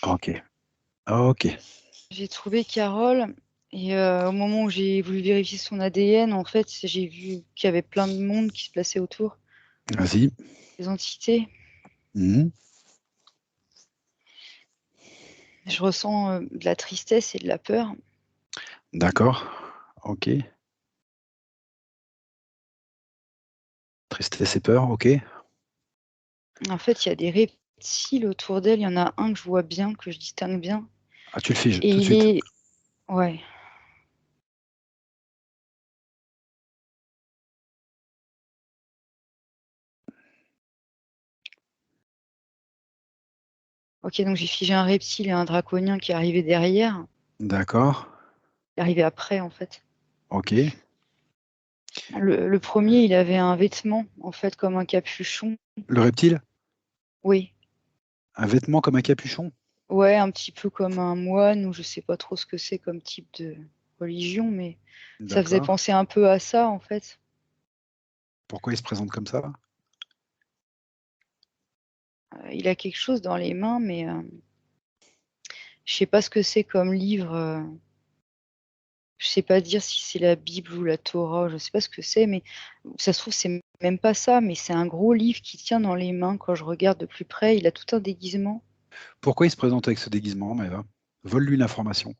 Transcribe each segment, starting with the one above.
Ok. Ok. J'ai trouvé Carole et au moment où j'ai voulu vérifier son ADN, en fait, j'ai vu qu'il y avait plein de monde qui se plaçait autour, Vas-y. des entités. Mhm. Je ressens de la tristesse et de la peur. D'accord. Ok. Tristesse et peur, ok. En fait, il y a des reptiles autour d'elle. Il y en a un que je vois bien, que je distingue bien. Ah, tu le figes Et tout de il suite. est... Ouais. Ok, donc j'ai figé un reptile et un draconien qui est arrivé derrière. D'accord. Il est arrivé après, en fait. Ok. Le premier, il avait un vêtement, en fait, comme un capuchon. Le reptile? Oui. Un vêtement comme un capuchon? Ouais, un petit peu comme un moine, ou je sais pas trop ce que c'est comme type de religion, mais ça faisait D'accord. penser un peu à ça, en fait. Pourquoi il se présente comme ça? Il a quelque chose dans les mains, mais je sais pas ce que c'est comme livre. Je sais pas dire si c'est la Bible ou la Torah, je sais pas ce que c'est, mais ça se trouve, c'est même pas ça, mais c'est un gros livre qu'il tient dans les mains. Quand je regarde de plus près, il a tout un déguisement. Pourquoi il se présente avec ce déguisement, Maëva? Vole-lui l'information.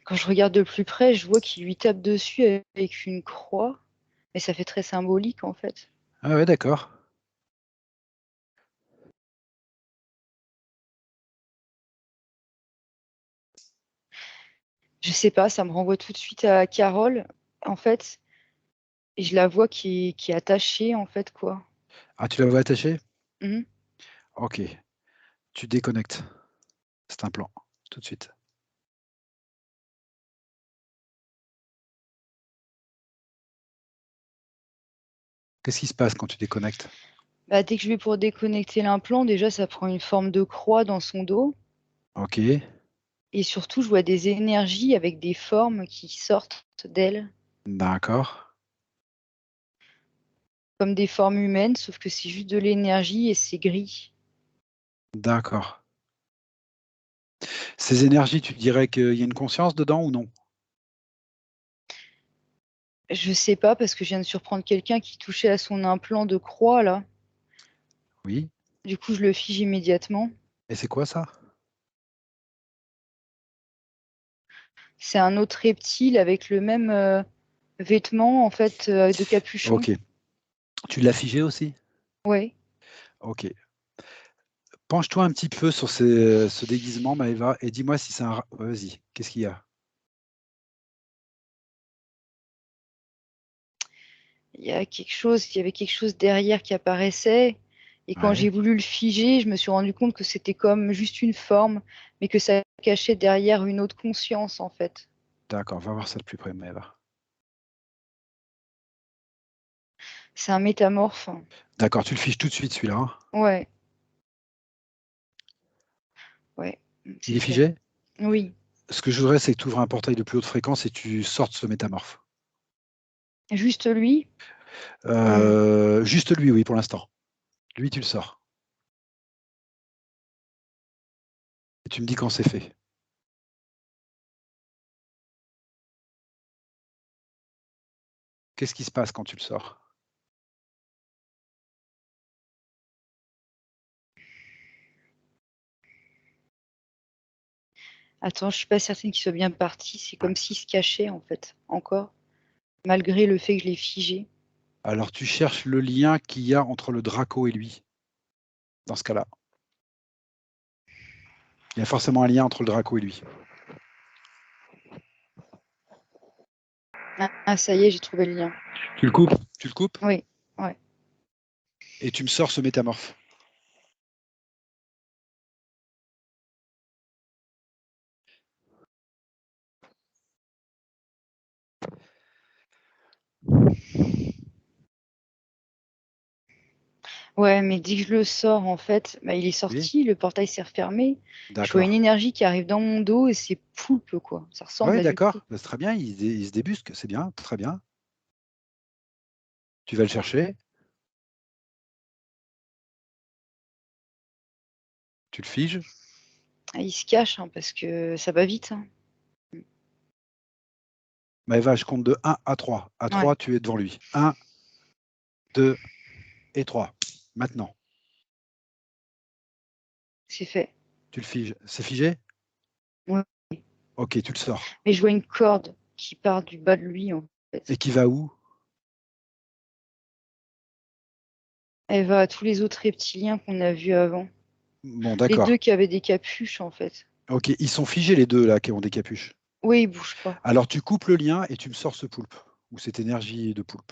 Quand je regarde de plus près, je vois qu'il lui tape dessus avec une croix, mais ça fait très symbolique, en fait. Ah ouais, d'accord. Je sais pas, ça me renvoie tout de suite à Carole, en fait, et je la vois qui est attachée, en fait, quoi. Ah, tu la vois attachée? Mhm. Ok. Tu déconnectes. C'est un plan. Tout de suite. Qu'est-ce qui se passe quand tu déconnectes? Bah, dès que je vais pour déconnecter l'implant, déjà, ça prend une forme de croix dans son dos. Ok. Et surtout, je vois des énergies avec des formes qui sortent d'elle, D'accord. comme des formes humaines, sauf que c'est juste de l'énergie et c'est gris. D'accord. Ces énergies, tu dirais qu'il y a une conscience dedans ou non? Je sais pas, parce que je viens de surprendre quelqu'un qui touchait à son implant de croix, là. Oui. Du coup, je le fige immédiatement. Et c'est quoi ça? C'est un autre reptile avec le même vêtement, en fait, de capuchon. Ok. Tu l'as figé aussi? Ouais. Ok. Penche-toi un petit peu sur ce déguisement, Maëva, et dis-moi si c'est un... Vas-y, qu'est-ce qu'il y a? Il y avait quelque chose derrière qui apparaissait. Et quand Ouais. j'ai voulu le figer, je me suis rendu compte que c'était comme juste une forme, mais que ça cachait derrière une autre conscience, en fait. D'accord, va voir ça de plus près, Maëva. C'est un métamorphe. D'accord, tu le fiches tout de suite, celui-là, hein? Ouais, ouais, Il c'est est fait. figé? Oui, Ce que je voudrais, c'est que tu ouvres un portail de plus haute fréquence et tu sortes ce métamorphe. juste lui. Hmm. Juste lui, oui, pour l'instant. Lui, tu le sors. Et tu me dis quand c'est fait. Qu'est-ce qui se passe quand tu le sors? Attends, je suis pas certaine qu'il soit bien parti. C'est Ouais. comme s'il se cachait, en fait, encore, malgré le fait que je l'ai figé. Alors, tu cherches le lien qu'il y a entre le Draco et lui, dans ce cas-là. Il y a forcément un lien entre le Draco et lui. Ah, ça y est, j'ai trouvé le lien. Tu le coupes? Tu le coupes? Oui, ouais. Et tu me sors ce métamorphe. Ouais, mais dès que je le sors, en fait, bah, il est Oui? sorti, le portail s'est refermé. Je vois une D'accord. énergie qui arrive dans mon dos et c'est poulpe, quoi. Ça ressemble Ouais, à du d'accord. poulpe. Bah, c'est très bien, il se débusque, c'est bien, très bien. Tu vas le chercher. Tu le figes. Ah, il se cache hein, parce que ça va vite. Hein. Maëva, je compte de 1 à 3. À 3, Ouais, tu es devant lui. 1, 2 et 3. Maintenant, c'est fait. tu le figes. C'est figé? Ouais. Ok, tu le sors. Mais je vois une corde qui part du bas de lui en Et fait. qui va où? Elle va à tous les autres reptiliens qu'on a vus avant. Bon, Les deux d'accord. qui avaient des capuches en fait. Ok, ils sont figés les deux là qui ont des capuches. Oui, ils bougent pas. Alors tu coupes le lien et tu me sors ce poulpe, ou cette énergie de poulpe.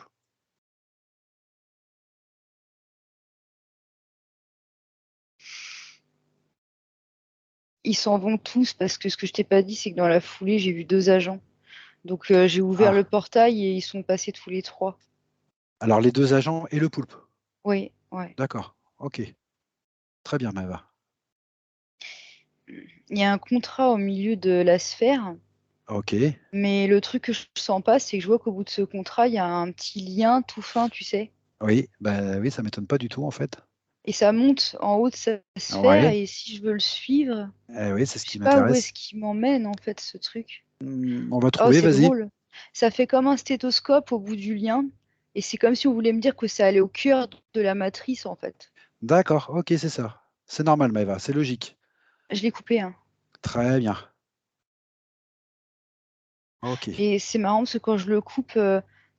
Ils s'en vont tous parce que ce que je t'ai pas dit, c'est que dans la foulée, j'ai vu 2 agents. Donc j'ai ouvert le Ah, portail et ils sont passés tous les 3. alors les deux agents et le poulpe. Oui, ouais. D'accord, ok. Très bien, Maëva. Il y a un contrat au milieu de la sphère, Ok, mais le truc que je sens pas, c'est que je vois qu'au bout de ce contrat, il y a un petit lien tout fin, tu sais. oui, bah oui, ça m'étonne pas du tout en fait. Et ça monte en haut de sa sphère, Ouais, et si je veux le suivre, oui, c'est ce je qui sais pas où est-ce m'intéresse. qu'il m'emmène en fait ce truc. On va Oh, trouver, c'est vas-y. drôle. Ça fait comme un stéthoscope au bout du lien, et c'est comme si on voulait me dire que ça allait au cœur de la matrice en fait. D'accord, ok, c'est ça. C'est normal, Maëva, c'est logique. Je l'ai coupé, hein. Très bien. Ok. Et c'est marrant parce que quand je le coupe,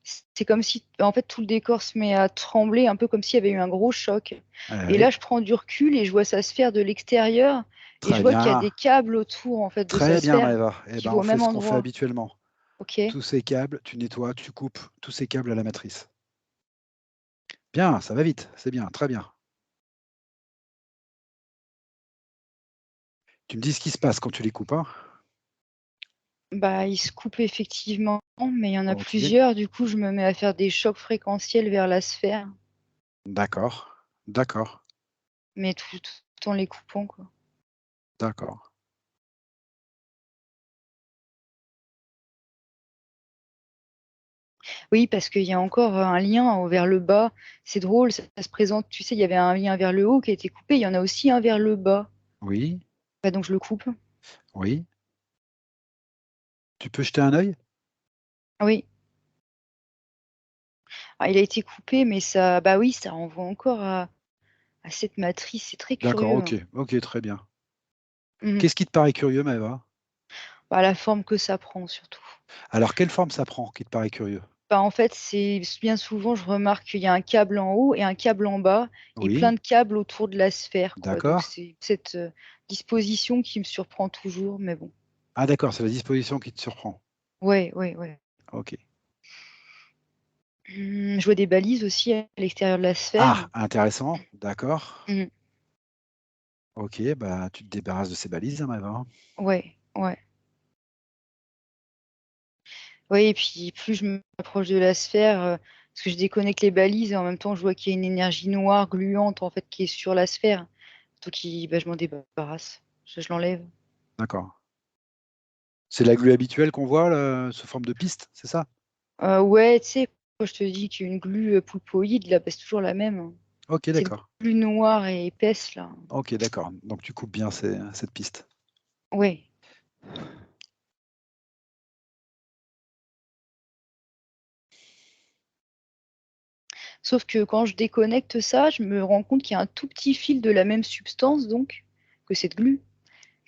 c'est comme si en fait tout le décor se met à trembler, un peu comme s'il y avait eu un gros choc. Et Oui, là, je prends du recul et je vois sa sphère de l'extérieur et je très vois qu'il y a bien. des câbles autour en fait de sa Très bien, sphère Maëva. Eh qui ben, vont on au fait même ce qu'on fait endroit. habituellement. Ok. Tous ces câbles, tu nettoies, tu coupes tous ces câbles à la matrice. Bien, ça va vite, c'est bien, très bien. Tu me dis ce qui se passe quand tu les coupes, hein? Bah, il se coupe effectivement, mais il y en a Ok, plusieurs. Du coup, je me mets à faire des chocs fréquentiels vers la sphère, d'accord, d'accord, mais tout en les coupant, quoi. d'accord. Oui, parce qu'il y a encore un lien vers le bas. C'est drôle, ça se présente. Tu sais, il y avait un lien vers le haut qui a été coupé. Il y en a aussi un vers le bas. Oui, Bah, donc je le coupe. oui. Tu peux jeter un œil? Oui. Ah, il a été coupé, mais ça, bah oui, ça renvoie encore à cette matrice. C'est très D'accord, curieux. ok, Hein. ok, très bien. Mhm. Qu'est-ce qui te paraît curieux, Maëva? Bah, la forme que ça prend, surtout. Alors, quelle forme ça prend qui te paraît curieux? Bah, en fait, c'est bien souvent, je remarque qu'il y a un câble en haut et un câble en bas et plein Oui, de câbles autour de la sphère, quoi. Donc d'accord. c'est cette disposition qui me surprend toujours, mais bon. Ah, d'accord, c'est la disposition qui te surprend. Ouais, ouais, ouais. Ok. Je vois des balises aussi à l'extérieur de la sphère. Ah, intéressant, d'accord. Mhm. Ok, bah tu te débarrasses de ces balises, hein, Maëva. Ouais, ouais. Ouais, et puis plus je m'approche de la sphère, parce que je déconnecte les balises et en même temps je vois qu'il y a une énergie noire gluante en fait qui est sur la sphère. Donc bah, je m'en débarrasse. Je l'enlève. D'accord. C'est la glue habituelle qu'on voit, là, sous forme de piste, c'est ça? Ouais, tu sais, quand je te dis qu'une glue poulpoïde, là, bah, c'est toujours la même. Hein. Ok, Cette d'accord. glue noire et épaisse, là. Ok, d'accord. Donc tu coupes bien cette piste. Ouais. Sauf que quand je déconnecte ça, je me rends compte qu'il y a un tout petit fil de la même substance, donc, que cette glue,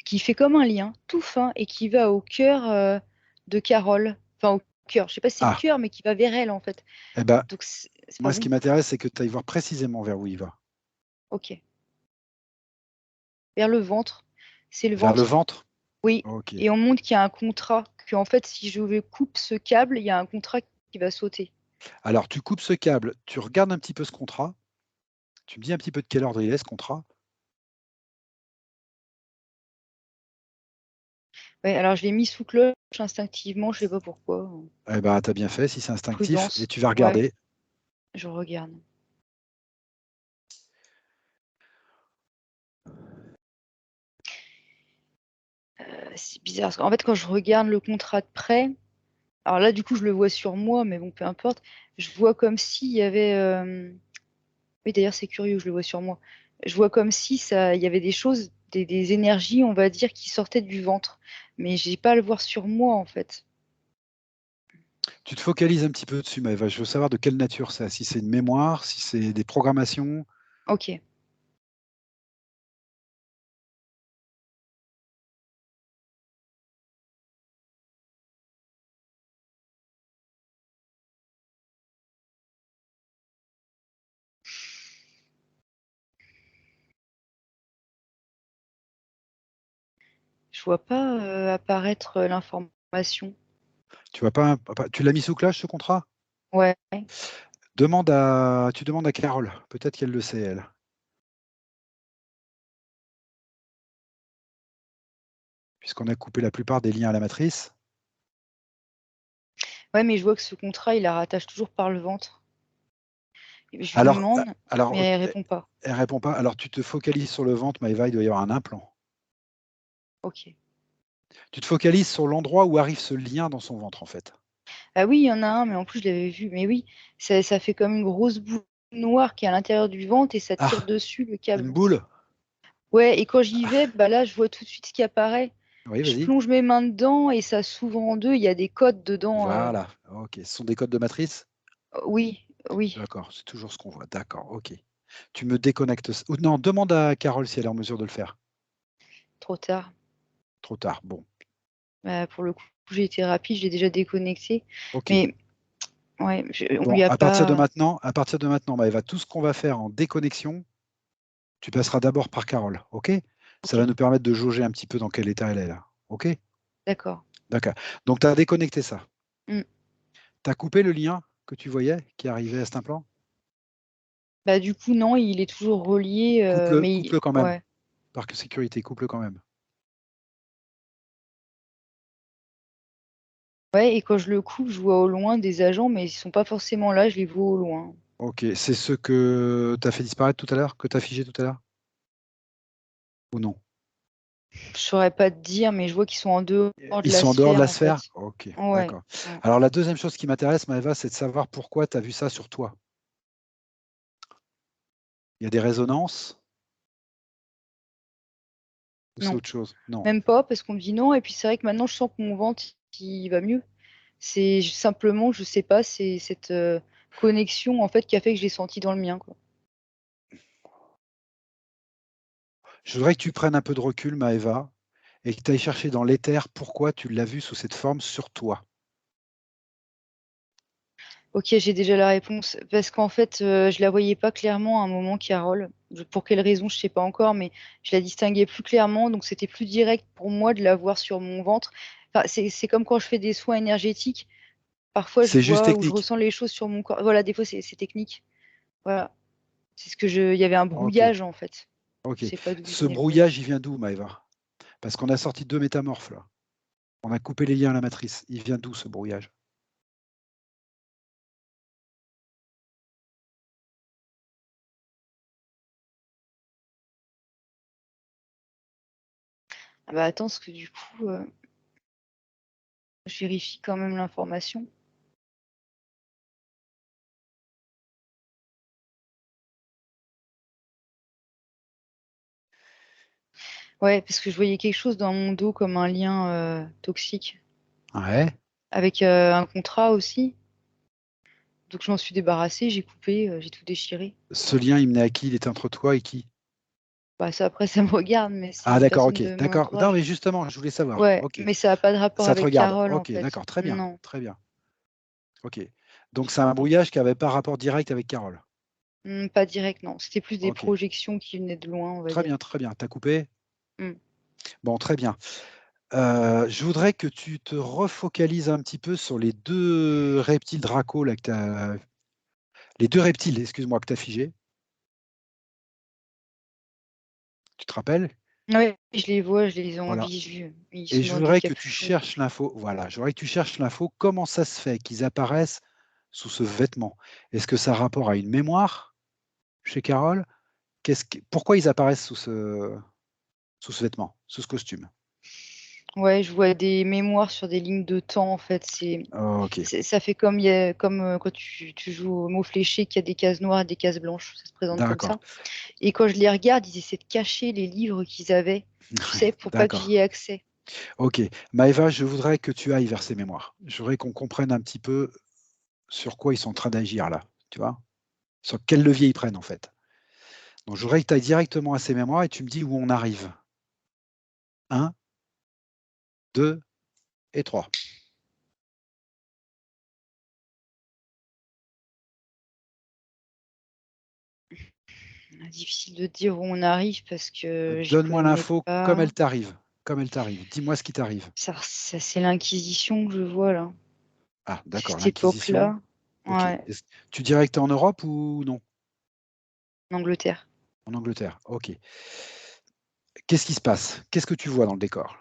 qui fait comme un lien tout fin et qui va au cœur de Carole. Enfin, au cœur. Je sais pas si c'est le Ah, cœur, mais qui va vers elle, en fait. eh ben, Donc, c'est pas moi, ce bon. qui m'intéresse, c'est que tu ailles voir précisément vers où il va. Ok. Vers le ventre. C'est le Vers le ventre. ventre? Oui. Ok. Et on montre qu'il y a un contrat. Que, en fait, si je coupe ce câble, il y a un contrat qui va sauter. Alors, tu coupes ce câble, tu regardes un petit peu ce contrat, tu me dis un petit peu de quel ordre il est, ce contrat. Ouais, alors je l'ai mis sous cloche instinctivement, je sais pas pourquoi. Eh ben, tu as bien fait, si c'est instinctif, et Prudence. tu vas Ouais, regarder. je regarde. C'est bizarre. Parce qu'en fait, quand je regarde le contrat de prêt, Alors là, du coup, je le vois sur moi, mais bon, peu importe. Je vois comme s'il y avait. Oui, d'ailleurs, c'est curieux, je le vois sur moi. Je vois comme si ça, il y avait des choses, des énergies, on va dire, qui sortaient du ventre. Mais j'ai pas à le voir sur moi, en fait. Tu te focalises un petit peu dessus, Maëva. Je veux savoir de quelle nature c'est. Si c'est une mémoire, si c'est des programmations. Ok. Je vois pas apparaître l'information. Tu tu l'as mis sous cloche, ce contrat? Ouais. Tu demandes à Carole. Peut-être qu'elle le sait, elle. Puisqu'on a coupé la plupart des liens à la matrice. Ouais, mais je vois que ce contrat, il la rattache toujours par le ventre. Je lui Alors, demande, mais elle répond pas. elle répond pas. Alors, tu te focalises sur le ventre, Maëva, il doit y avoir un implant. Ok. Tu te focalises sur l'endroit où arrive ce lien dans son ventre, en fait. Ah oui, il y en a un, mais en plus, je l'avais vu. Mais oui, ça fait comme une grosse boule noire qui est à l'intérieur du ventre et ça tire Ah, dessus le une câble. boule? Ouais, et quand j'y vais, bah là, je vois tout de suite ce qui apparaît. Oui, Je vas-y. plonge mes mains dedans et ça s'ouvre en deux. Il y a des codes dedans. Voilà. OK. Ce sont des codes de matrice? Oui, oui, D'accord, c'est toujours ce qu'on voit. D'accord, OK. Tu me déconnectes. Ou non, demande à Carole si elle est en mesure de le faire. trop tard. Trop tard. Bon, Bah, pour le coup, j'ai été rapide, j'ai déjà déconnecté. OK. Mais ouais, on Bon, lui a pas. à partir de maintenant, Maëva, tout ce qu'on va faire en déconnexion, tu passeras d'abord par Carole. OK? Ça va Ok, nous permettre de jauger un petit peu dans quel état elle est là. OK? d'accord. D'accord. Donc, tu as déconnecté ça. Hmm. Tu as coupé le lien que tu voyais qui arrivait à cet implant? Bah, du coup, non, il est toujours relié. Coupe-le, coupe-le quand même. Ouais. Par sécurité, coupe-le quand même. Ouais, et quand je le coupe, je vois au loin des agents, mais ils sont pas forcément là, je les vois au loin. OK. C'est ce que tu as fait disparaître tout à l'heure, que tu as figé tout à l'heure? Ou non? Je saurais pas te dire, mais je vois qu'ils sont en dehors de Ils la sont en dehors de sphère, la en sphère? fait. OK, Ouais. d'accord. Ouais. Alors la deuxième chose qui m'intéresse, Maëva, c'est de savoir pourquoi tu as vu ça sur toi. Il y a des résonances ou c'est Non, autre chose? Non. même pas, parce qu'on me dit non. Et puis c'est vrai que maintenant, je sens que mon ventre, il va mieux. C'est simplement, je sais pas, c'est cette connexion, en fait, qui a fait que je l'ai senti dans le mien, quoi. Je voudrais que tu prennes un peu de recul, Maëva, et que tu ailles chercher dans l'éther pourquoi tu l'as vu sous cette forme sur toi. Ok, j'ai déjà la réponse. Parce qu'en fait, je la voyais pas clairement à un moment, Carole. Pour quelle raison, je sais pas encore, mais je la distinguais plus clairement. Donc, c'était plus direct pour moi de la voir sur mon ventre. Enfin, c'est comme quand je fais des soins énergétiques. Parfois, je C'est juste vois ou je technique. ressens les choses sur mon corps. Voilà, des fois, c'est technique. Voilà. C'est ce que je. Il y avait un OK, brouillage, en fait. OK. Je sais pas d'où il Ce venait le brouillage. brouillage, il vient d'où, Maëva? Parce qu'on a sorti deux métamorphes là. On a coupé les liens à la matrice. Il vient d'où ce brouillage? Ah bah attends, parce que du coup, je vérifie quand même l'information. Ouais, parce que je voyais quelque chose dans mon dos comme un lien toxique Ouais. avec un contrat aussi. Donc je m'en suis débarrassée, j'ai coupé, j'ai tout déchiré. Ce lien, il menait à qui? Il était entre toi et qui? Bah ça après ça me regarde, mais c'est Ah une d'accord, personne OK, de mon d'accord. Non, entourage. mais justement, je voulais savoir. Ouais, OK. mais ça n'a pas de rapport Ça te avec regarde. Carole en OK, fait. d'accord, très bien, Non. très bien. OK. Donc c'est un brouillage qui n'avait pas rapport direct avec Carole. Pas direct, non. C'était plus des OK. projections qui venaient de loin, on va Très dire. bien, très bien. Tu as coupé? Mm. Bon, très bien. Je voudrais que tu te refocalises un petit peu sur les 2 reptiles Draco là que tu les 2 reptiles, excuse-moi, que tu as figés. Tu te rappelles? Ouais, je les vois, je les ai en Voilà. visu. Ils Et sont je dans des voudrais que tu capuchons. cherches l'info. Voilà, je voudrais que tu cherches l'info. Comment ça se fait qu'ils apparaissent sous ce vêtement? Est-ce que ça a rapport à une mémoire chez Carole? Pourquoi ils apparaissent sous ce vêtement, sous ce costume? Ouais, je vois des mémoires sur des lignes de temps, en fait. Ok, Ça fait comme, quand tu joues au mot fléché, qu'il y a des cases noires et des cases blanches. Ça se présente comme d'accord. ça. Et quand je les regarde, ils essaient de cacher les livres qu'ils avaient, tu sais, pour pas que D'accord. j'y ai accès. Ok. Maëva, je voudrais que tu ailles vers ces mémoires. Je voudrais qu'on comprenne un petit peu sur quoi ils sont en train d'agir là. Tu vois? Sur quel levier ils prennent en fait. Donc je voudrais que tu ailles directement à ces mémoires et tu me dis où on arrive. 1, 2 et 3. Difficile de dire où on arrive parce que j'y Donne-moi connais l'info comme pas. elle t'arrive. Comme elle t'arrive. Dis-moi ce qui t'arrive. Ça, c'est l'Inquisition que je vois là. Ah, d'accord, Cette l'Inquisition. époque-là. Ok. Ouais, Tu dirais que tu es en Europe ou non? en Angleterre. En Angleterre. Ok. Qu'est-ce qui se passe? Qu'est-ce que tu vois dans le décor?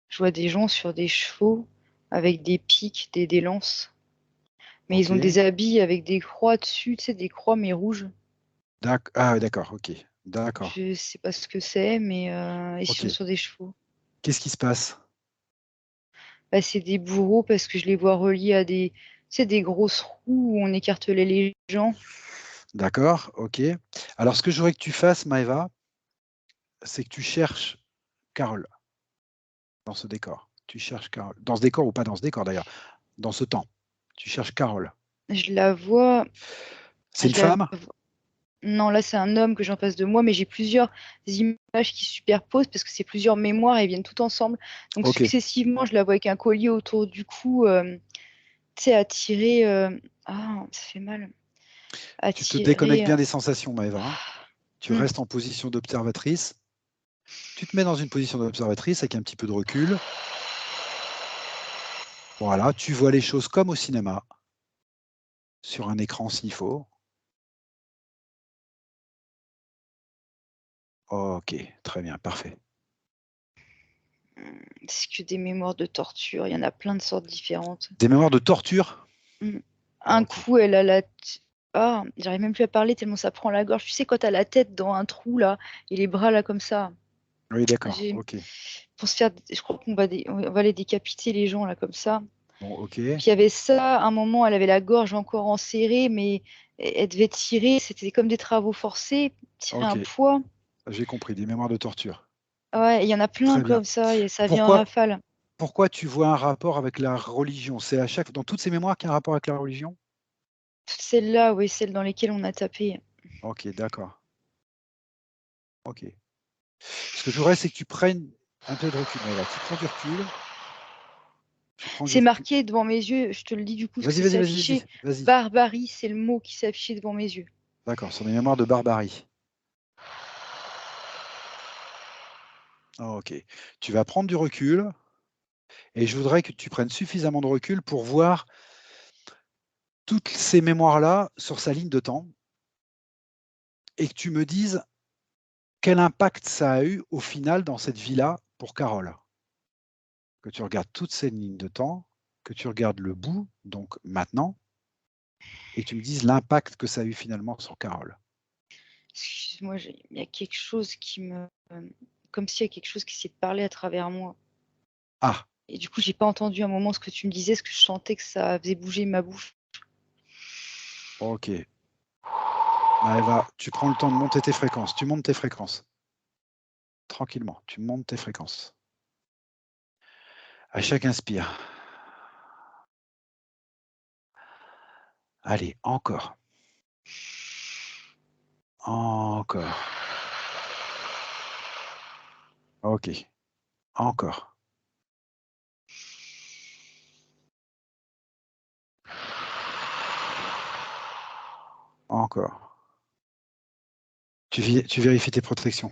Je vois des gens sur des chevaux avec des pics, des lances. Mais ils Ok. ont des habits avec des croix dessus, tu sais, des croix mais rouges. Ah, d'accord, ok. D'accord. Je sais pas ce que c'est, mais ils Ok. sont sur des chevaux. Qu'est-ce qui se passe? Bah, c'est des bourreaux parce que je les vois reliés à des, tu sais, des grosses roues où on écartelait les gens. D'accord, ok. Alors, ce que je voudrais que tu fasses, Maëva, c'est que tu cherches Carole dans ce décor. Tu cherches Carole. Dans ce décor ou pas dans ce décor d'ailleurs. Dans ce temps. Tu cherches Carole. Je la vois, C'est une je la femme? Non, là, c'est un homme que j'ai en face de moi, mais j'ai plusieurs images qui se superposent parce que c'est plusieurs mémoires et elles viennent toutes ensemble. Donc, Ok. successivement, je la vois avec un collier autour du cou, tu sais, attiré. Ah, ça fait mal. Tu te déconnectes Attiré. bien des sensations, Maëva, hein. Tu Hmm. restes en position d'observatrice. Tu te mets dans une position d'observatrice avec un petit peu de recul. Voilà, tu vois les choses comme au cinéma, sur un écran s'il faut. Ok, très bien, parfait. C'est que des mémoires de torture. Il y en a plein de sortes différentes. Des mémoires de torture? Hmm. Un Ok, coup, elle a la. Ah, j'arrive même plus à parler tellement ça prend la gorge. Tu sais, quand t'as la tête dans un trou là et les bras là comme ça. oui, d'accord, J'ai ok. pour se faire, je crois on va les décapiter les gens là comme ça. Bon, ok, Puis il y avait ça, à un moment, elle avait la gorge encore enserrée, mais elle devait tirer, c'était comme des travaux forcés, tirer ok, un poids. j'ai compris, des mémoires de torture. Ouais, il y en a plein Très bien. comme ça, et ça vient en Pourquoi, rafale. pourquoi tu vois un rapport avec la religion? C'est dans toutes ces mémoires qu'il y a un rapport avec la religion? Toutes celles-là, oui, celles dans lesquelles on a tapé. Ok, d'accord. Ok. Ce que je voudrais, c'est que tu prennes un peu de recul, Maëva. Tu prends du recul. Tu prends du C'est recul. marqué devant mes yeux, je te le dis du coup, parce que Vas-y, c'est vas-y, s'est vas-y, affiché. vas-y, vas-y. Barbarie, c'est le mot qui s'est affiché devant mes yeux. D'accord, sur des mémoires de barbarie. Ok. Tu vas prendre du recul et je voudrais que tu prennes suffisamment de recul pour voir toutes ces mémoires-là sur sa ligne de temps et que tu me dises quel impact ça a eu au final dans cette vie-là pour Carole. Que tu regardes toutes ces lignes de temps, que tu regardes le bout, donc maintenant, et que tu me dises l'impact que ça a eu finalement sur Carole. Excuse-moi, il y a quelque chose qui me. Comme s'il y a quelque chose qui s'est parlé à travers moi. Ah, Et du coup, j'ai pas entendu un moment ce que tu me disais, ce que je sentais que ça faisait bouger ma bouche. ok. Maëva, tu prends le temps de monter tes fréquences. Tu montes tes fréquences. Tranquillement, tu montes tes fréquences. À chaque inspire. Allez, encore. Encore. Ok. Encore. Encore. Tu vérifies tes protections.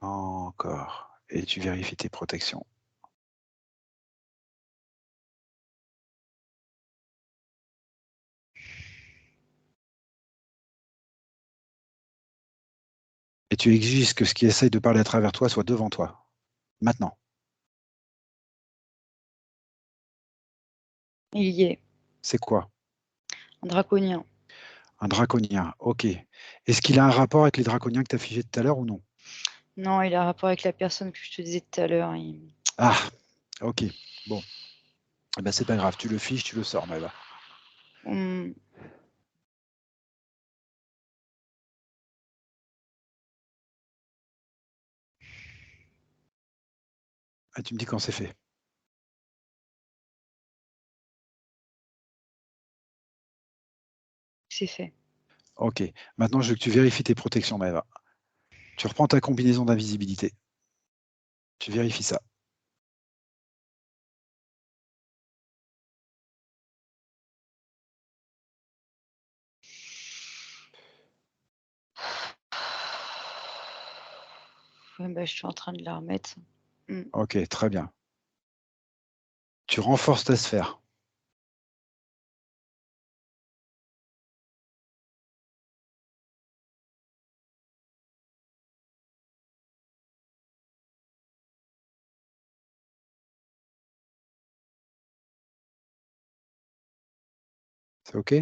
Encore. Et tu vérifies tes protections. Et tu exiges que ce qui essaye de parler à travers toi soit devant toi. Maintenant. Il y est, C'est quoi? un draconien. Un draconien, ok. Est-ce qu'il a un rapport avec les draconiens que tu as figés tout à l'heure ou non? Non, il a un rapport avec la personne que je te disais tout à l'heure. Ah, ok. Bon. Eh ben, c'est pas grave, tu le fiches, tu le sors, Maëva. Ah, tu me dis quand c'est fait. C'est fait. Ok. Maintenant, je veux que tu vérifies tes protections, Maëva. Tu reprends ta combinaison d'invisibilité. Tu vérifies ça. Ouais, bah, je suis en train de la remettre. Ok, très bien. Tu renforces ta sphère. C'est ok?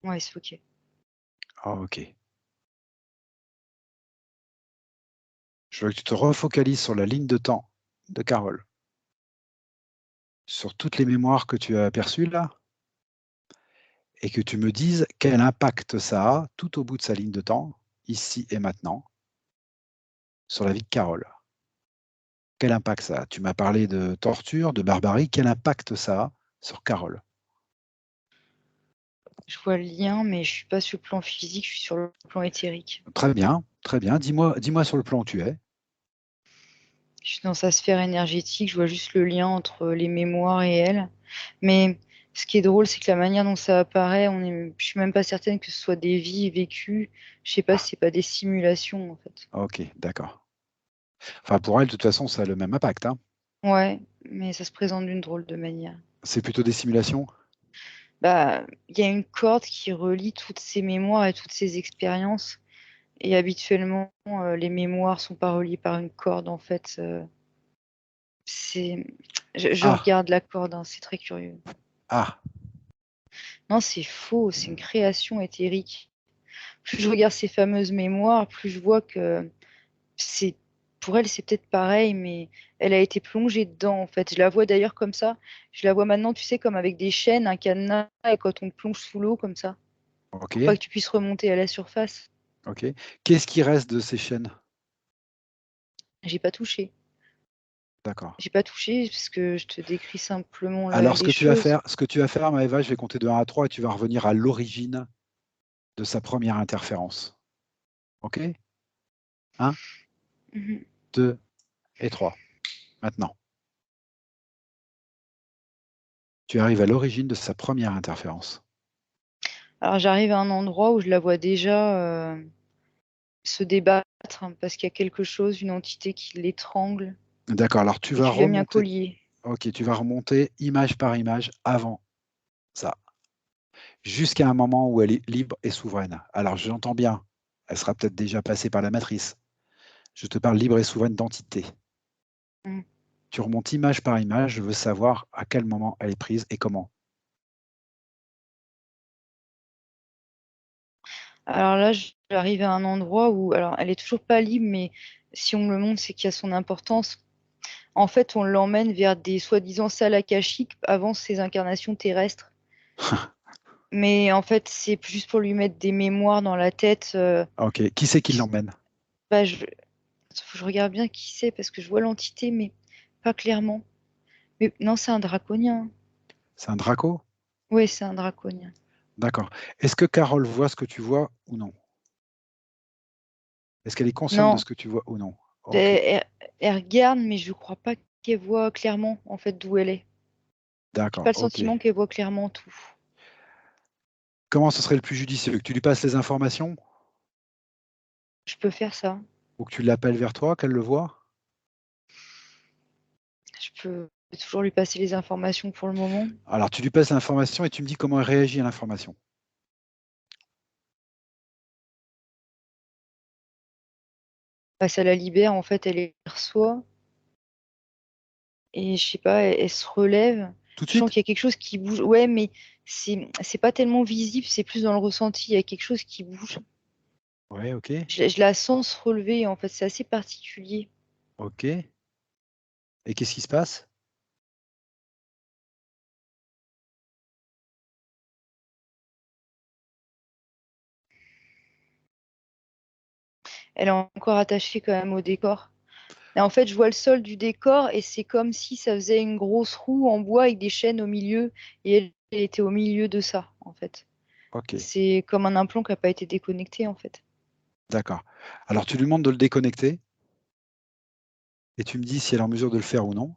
Ouais, c'est ok. Ah, ok. Je veux que tu te refocalises sur la ligne de temps de Carole. Sur toutes les mémoires que tu as aperçues là, et que tu me dises quel impact ça a tout au bout de sa ligne de temps, ici et maintenant, sur la vie de Carole. Quel impact ça a? Tu m'as parlé de torture, de barbarie. Quel impact ça a sur Carole? Je vois le lien, mais je suis pas sur le plan physique, je suis sur le plan éthérique. Très bien, très bien. Dis-moi sur le plan où tu es. Je suis dans sa sphère énergétique, je vois juste le lien entre les mémoires et elle. Mais ce qui est drôle, c'est que la manière dont ça apparaît, je suis même pas certaine que ce soit des vies vécues. Je sais pas si c'est pas des simulations, en fait. Ok, d'accord. Enfin, pour elle, de toute façon, ça a le même impact, hein. Ouais, mais ça se présente d'une drôle de manière. C'est plutôt des simulations? Bah, il y a une corde qui relie toutes ces mémoires et toutes ces expériences. Et habituellement, les mémoires sont pas reliées par une corde, en fait. Je Ah, regarde la corde, hein, c'est très curieux. ah, Non, c'est faux, c'est une création éthérique. Plus je regarde ces fameuses mémoires, plus je vois que c'est pour elle, c'est peut-être pareil, mais elle a été plongée dedans, en fait. Je la vois d'ailleurs comme ça. Je la vois maintenant, tu sais, comme avec des chaînes, un cadenas, et quand on plonge sous l'eau, comme ça, ok, pour pas que tu puisses remonter à la surface. ok. Qu'est-ce qui reste de ces chaînes? J'ai pas touché. D'accord. J'ai pas touché parce que je te décris simplement Alors, les choses. ce que tu vas faire, Maëva, je vais compter de 1 à 3 et tu vas revenir à l'origine de sa première interférence. Ok? 1, Mhm. 2 et 3. Maintenant, tu arrives à l'origine de sa première interférence. Alors j'arrive à un endroit où je la vois déjà se débattre hein, parce qu'il y a quelque chose, une entité qui l'étrangle D'accord, alors tu et vas tu lui as mis un remonter. collier. Ok, tu vas remonter image par image avant ça, jusqu'à un moment où elle est libre et souveraine. Alors j'entends bien, elle sera peut-être déjà passée par la matrice. Je te parle libre et souveraine d'entité. Mm. Tu remontes image par image, je veux savoir à quel moment elle est prise et comment. Alors là, j'arrive à un endroit où, alors elle est toujours pas libre, mais si on me le montre, c'est qu'il y a son importance. En fait, on l'emmène vers des soi-disant salles akashiques avant ses incarnations terrestres. Mais en fait, c'est juste pour lui mettre des mémoires dans la tête. Ok, qui c'est qui l'emmène? Bah, faut que je regarde bien qui c'est parce que je vois l'entité, mais pas clairement. Mais non, c'est un draconien. C'est un Draco? Oui, c'est un draconien. D'accord. Est-ce que Carole voit ce que tu vois ou non? Est-ce qu'elle est consciente de Non, ce que tu vois ou non? Ok, elle regarde, mais je crois pas qu'elle voit clairement en fait d'où elle est. J'ai d'accord, pas le ok. sentiment qu'elle voit clairement tout. Comment ce serait le plus judicieux? Que tu lui passes les informations Je peux faire ça. ou que tu l'appelles vers toi, qu'elle le voit? Je peux toujours lui passer les informations pour le moment. Alors, tu lui passes l'information et tu me dis comment elle réagit à l'information. Bah, ça la libère, en fait, elle les reçoit. Et je sais pas, elle se relève. Tout de Je sens suite? qu'il y a quelque chose qui bouge. Ouais, mais c'est pas tellement visible, c'est plus dans le ressenti. Il y a quelque chose qui bouge. Ouais, ok. Je la sens se relever, en fait. C'est assez particulier. Ok. Et qu'est-ce qui se passe? Elle est encore attachée quand même au décor. Et en fait, je vois le sol du décor et c'est comme si ça faisait une grosse roue en bois avec des chaînes au milieu et elle était au milieu de ça, en fait. Ok, C'est comme un implant qui n'a pas été déconnecté, en fait. d'accord. Alors tu lui demandes de le déconnecter et tu me dis si elle est en mesure de le faire ou non.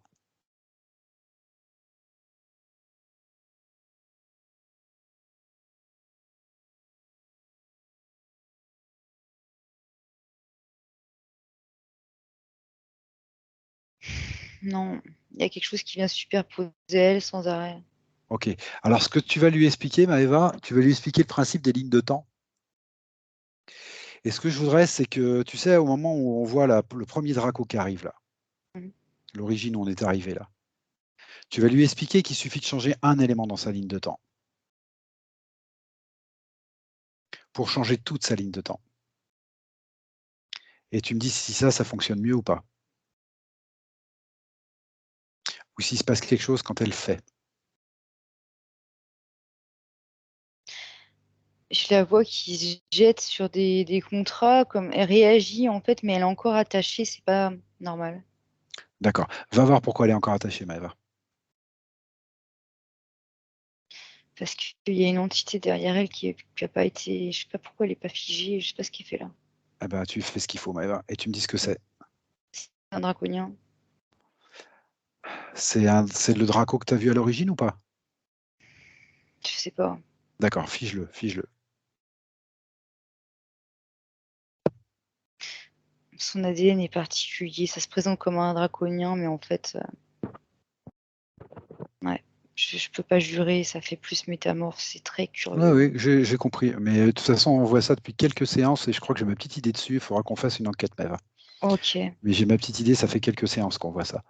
Non, il y a quelque chose qui vient se superposer à elle sans arrêt. Ok. Alors ce que tu vas lui expliquer, Maëva, tu vas lui expliquer le principe des lignes de temps. Et ce que je voudrais, c'est que, tu sais, au moment où on voit le premier Draco qui arrive là, Mhm. l'origine où on est arrivé là, tu vas lui expliquer qu'il suffit de changer un élément dans sa ligne de temps pour changer toute sa ligne de temps. Et tu me dis si ça fonctionne mieux ou pas. Ou s'il se passe quelque chose quand elle le fait. Je la vois qui se jette sur des contrats, comme elle réagit en fait, mais elle est encore attachée, c'est pas normal. D'accord. Va voir pourquoi elle est encore attachée, Maëva. Parce qu'il y a une entité derrière elle qui a pas été. Je sais pas pourquoi elle est pas figée, je sais pas ce qu'elle fait là. Ah bah, tu fais ce qu'il faut, Maëva, et tu me dis ce que c'est. C'est un draconien. C'est le Draco que tu as vu à l'origine ou pas? Je sais pas. D'accord, fige-le, fige-le. Son ADN est particulier, ça se présente comme un draconien, mais en fait, ouais, je peux pas jurer, ça fait plus métamorphe, c'est très Oui, curieux. oui, j'ai compris. Mais de toute façon, on voit ça depuis quelques séances et je crois que j'ai ma petite idée dessus. Il faudra qu'on fasse une enquête, Maëva. Ok. Mais j'ai ma petite idée, ça fait quelques séances qu'on voit ça.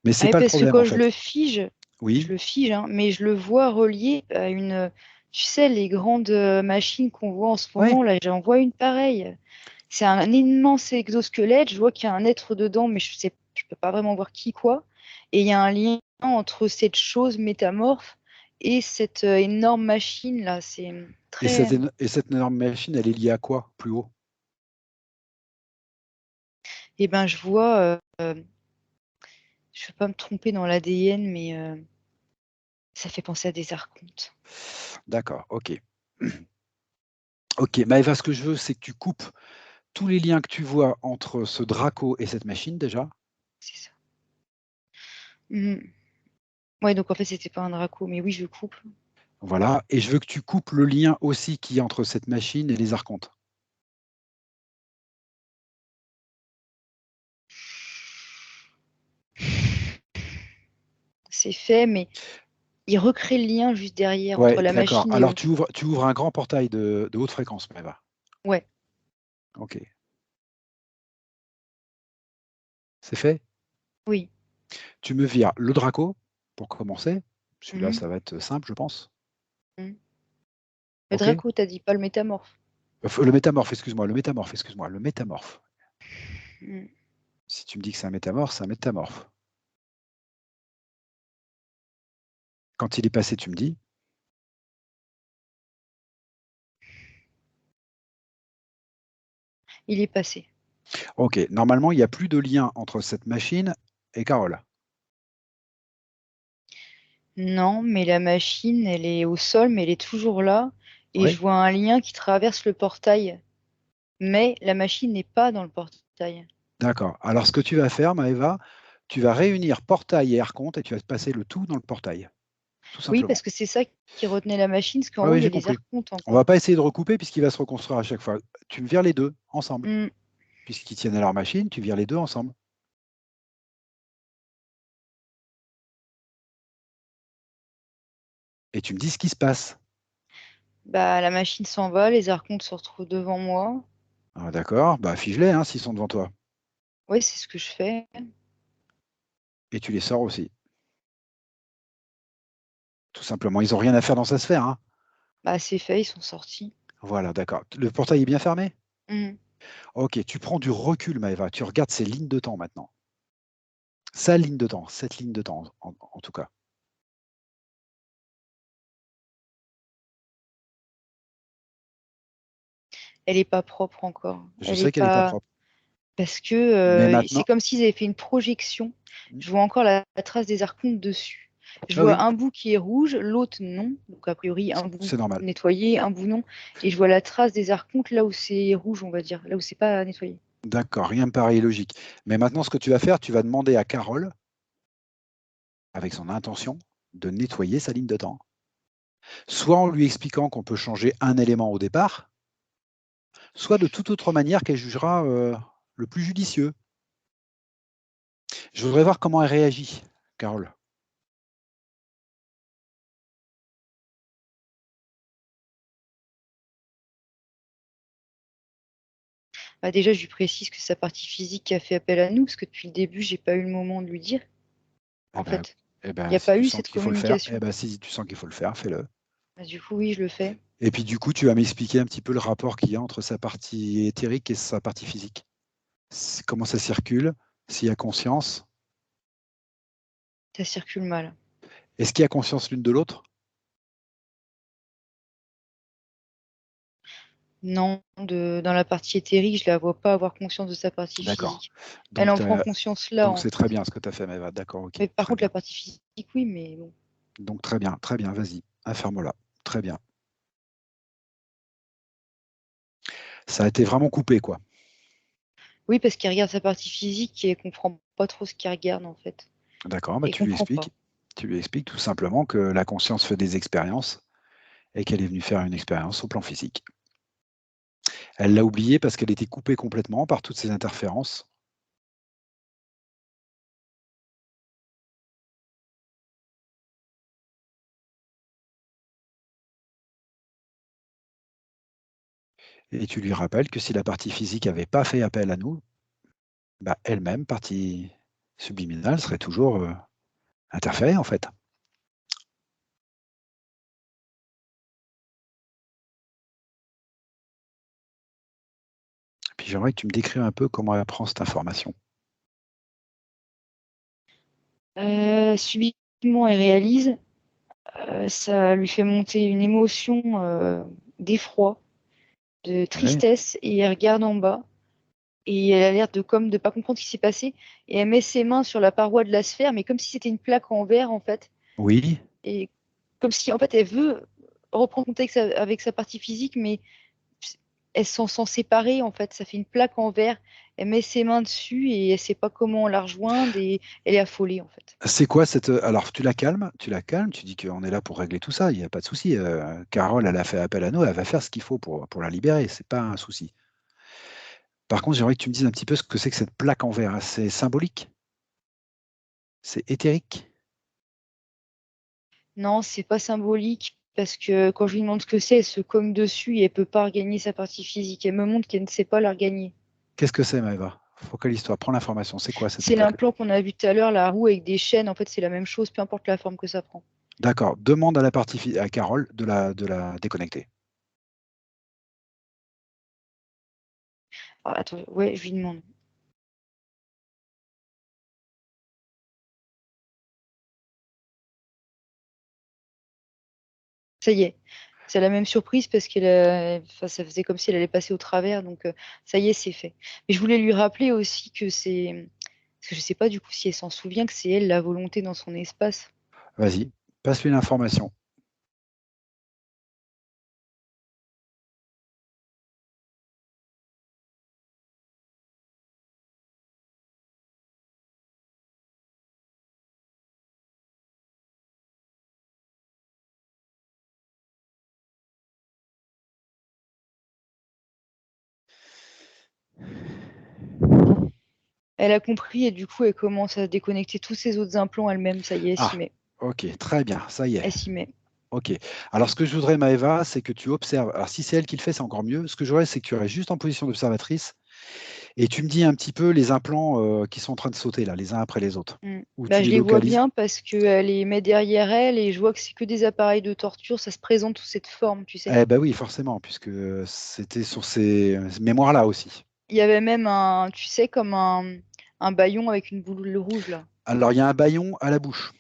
Mais c'est Ah oui, pas le parce que problème, en quand je fait. le fige, Oui, hein, mais je le vois relié à une, tu sais, les grandes machines qu'on voit en ce ouais. moment, là, j'en vois une pareille. C'est un immense exosquelette, je vois qu'il y a un être dedans, mais je peux pas vraiment voir qui, quoi. Et il y a un lien entre cette chose métamorphe et cette énorme machine, là, c'est Et très... cette énorme machine, elle est liée à quoi, plus haut? Eh ben, je vois, je veux pas me tromper dans l'ADN, mais ça fait penser à des archontes. D'accord, ok. Ok, Maëva, ce que je veux, c'est que tu coupes tous les liens que tu vois entre ce Draco et cette machine, déjà. C'est ça. Mhm. Ouais, donc en fait, c'était pas un Draco, mais oui, je coupe. Voilà. Et je veux que tu coupes le lien aussi qu'il y a entre cette machine et les archontes. C'est fait, mais il recrée le lien juste derrière Ouais, entre la d'accord. machine et Alors, eux. tu ouvres un grand portail de haute fréquence, Maëva. Ouais. Ok. C'est fait? Oui. Tu me vires le Draco, pour commencer. Celui-là, Mhm. ça va être simple, je pense. Mhm. Le Ok? Draco, t'as dit pas le métamorphe. Le métamorphe, excuse-moi, le métamorphe, excuse-moi, le métamorphe. Mhm. Si tu me dis que c'est un métamorphe, c'est un métamorphe. Quand il est passé, tu me dis. Il est passé. Ok, normalement, il n'y a plus de lien entre cette machine et Carole. Non, mais la machine, elle est au sol, mais elle est toujours là. Et Oui? je vois un lien qui traverse le portail. Mais la machine n'est pas dans le portail. D'accord. Alors, ce que tu vas faire, Maëva, tu vas réunir portail et archonte et tu vas te passer le tout dans le portail. Tout Oui, simplement. parce que c'est ça qui retenait la machine, parce qu'en Oui, haut, oui, il y j'ai a les compris. archontes On va encore. pas essayer de recouper puisqu'il va se reconstruire à chaque fois. Tu me vires les deux ensemble. Mhm. Puisqu'ils tiennent à leur machine, tu vires les deux ensemble. Et tu me dis ce qui se passe. Bah, la machine s'en va, les archontes se retrouvent devant moi. Ah, d'accord, bah fige-les hein, s'ils sont devant toi. Oui, c'est ce que je fais. 'De toute. Et tu les sors aussi. tout simplement. Ils n'ont rien à faire dans sa sphère. Hein. Bah, c'est fait, ils sont sortis. Voilà, d'accord. Le portail est bien fermé? Mmh. Ok, tu prends du recul, Maëva. Tu regardes ces lignes de temps maintenant. Sa ligne de temps, cette ligne de temps, en tout cas. Elle est pas propre encore. Je Elle sais est qu'elle n'est pas pas propre. parce Mais que, c'est maintenant, comme s'ils avaient fait une projection. Je vois encore la trace des archontes dessus. Je ah vois oui, un bout qui est rouge, l'autre non. Donc a priori, un bout c'est normal. nettoyé, un bout non. Et je vois la trace des archontes là où c'est rouge, on va dire, là où c'est pas nettoyé. D'accord, rien me paraît illogique. Mais maintenant, ce que tu vas faire, tu vas demander à Carole, avec son intention, de nettoyer sa ligne de temps. Soit en lui expliquant qu'on peut changer un élément au départ, soit de toute autre manière qu'elle jugera le plus judicieux. Je voudrais voir comment elle réagit, Carole. Bah, déjà, je lui précise que c'est sa partie physique qui a fait appel à nous, parce que depuis le début, j'ai pas eu le moment de lui dire, Eh en ben, fait. Il n'y a si pas tu eu sens cette qu'il faut le faire, communication. si tu sens qu'il faut le faire, fais-le. Bah, du coup, oui, je le fais. Et puis du coup, tu vas m'expliquer un petit peu le rapport qu'il y a entre sa partie éthérique et sa partie physique. Comment ça circule, s'il y a conscience. Ça circule mal. Est-ce qu'il y a conscience l'une de l'autre? Non, dans la partie éthérique, je la vois pas avoir conscience de sa partie D'accord. physique. Elle Donc, en prend conscience là, donc en c'est très fait. bien ce que tu as fait, Maëva. D'accord, ok, Mais par très contre, la bien. partie physique, oui, mais bon. Donc très bien, vas-y, informe-la. Très bien. Ça a été vraiment coupé, quoi. Oui, parce qu'il regarde sa partie physique et elle comprend pas trop ce qu'il regarde, en fait. D'accord, bah, Et comprend pas. tu lui expliques tout simplement que la conscience fait des expériences et qu'elle est venue faire une expérience au plan physique. Elle l'a oublié parce qu'elle était coupée complètement par toutes ces interférences. Et tu lui rappelles que si la partie physique n'avait pas fait appel à nous, bah, elle-même, partie subliminale, serait toujours interférée, en fait. Puis j'aimerais que tu me décrives un peu comment elle apprend cette information. Subitement, elle réalise. Ça lui fait monter une émotion d'effroi, de Ouais. tristesse, et elle regarde en bas. Et elle a l'air de comme de pas comprendre ce qui s'est passé. Et elle met ses mains sur la paroi de la sphère, mais comme si c'était une plaque en verre, en fait. Oui. Et comme si, en fait, elle veut reprendre contact avec sa partie physique, mais elles s'en sont séparées, en fait. Ça fait une plaque en verre. Elle met ses mains dessus et elle sait pas comment la rejoindre et elle est affolée, en fait. C'est quoi cette. Alors, tu la calmes, tu dis qu'on est là pour régler tout ça, il n'y a pas de souci. Carole, elle a fait appel à nous, elle va faire ce qu'il faut pour la libérer, c'est pas un souci. Par contre, j'aimerais que tu me dises un petit peu ce que c'est que cette plaque en verre. C'est symbolique? C'est éthérique? Non, c'est pas symbolique parce que quand je lui demande ce que c'est, elle se cogne dessus et elle peut pas regagner sa partie physique. Elle me montre qu'elle ne sait pas la regagner. Qu'est-ce que c'est, Maëva? Focalise-toi, prends l'information. C'est quoi cette C'est plaque? l'implant qu'on a vu tout à l'heure, la roue avec des chaînes. En fait, c'est la même chose, peu importe la forme que ça prend. D'accord, demande à la partie à Carole de la déconnecter. Ah, attends, ouais, je lui demande. Ça y est, c'est la même surprise parce enfin, ça faisait comme si elle allait passer au travers. Donc, ça y est, c'est fait. Mais je voulais lui rappeler aussi que c'est. Parce que je sais pas du coup si elle s'en souvient que c'est elle la volonté dans son espace. Vas-y, passe-lui l'information. Elle a compris et du coup, elle commence à déconnecter tous ses autres implants elle-même. Ça y est, elle s'y Ah, met. ok, très bien, ça y est. Elle s'y met. Ok. Alors, ce que je voudrais, Maëva, c'est que tu observes. Alors, si c'est elle qui le fait, c'est encore mieux. Ce que je voudrais, c'est que tu restes juste en position d'observatrice Et tu me dis un petit peu les implants qui sont en train de sauter là, les uns après les autres. Où tu Bah, je les les vois localises? bien parce qu'elle les met derrière elle et je vois que c'est que des appareils de torture, ça se présente sous cette forme, tu sais. Eh ben oui, forcément, puisque c'était sur ces mémoires-là aussi. Il y avait même un, tu sais, comme un bâillon avec une boule rouge là. Alors, il y a un bâillon à la bouche.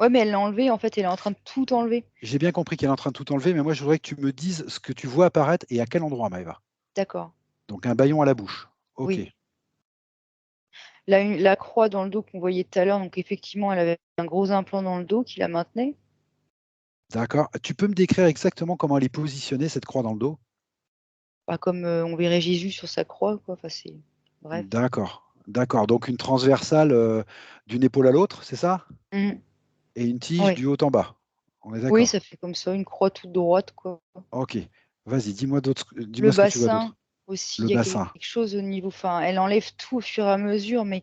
Ouais, mais elle l'a enlevé, en fait, elle est en train de tout enlever. J'ai bien compris qu'elle est en train de tout enlever, mais moi, je voudrais que tu me dises ce que tu vois apparaître et à quel endroit, Maëva. D'accord, Donc, un bâillon à la bouche. OK. oui. La croix dans le dos qu'on voyait tout à l'heure, donc effectivement, elle avait un gros implant dans le dos qui la maintenait. D'accord. Tu peux me décrire exactement comment elle est positionnée, cette croix dans le dos? Pas comme on verrait Jésus sur sa croix, quoi. Enfin, c'est... Bref. D'accord. D'accord. Donc, une transversale d'une épaule à l'autre, c'est ça? Mhm. Et une tige Ouais. du haut en bas. On est Oui, d'accord. ça fait comme ça, une croix toute droite, quoi. OK. Vas-y, dis-moi Le dis-moi ce que tu vois bassin d'autre. aussi, il Le y a quelque bassin. chose au niveau. Enfin, elle enlève tout au fur et à mesure, mais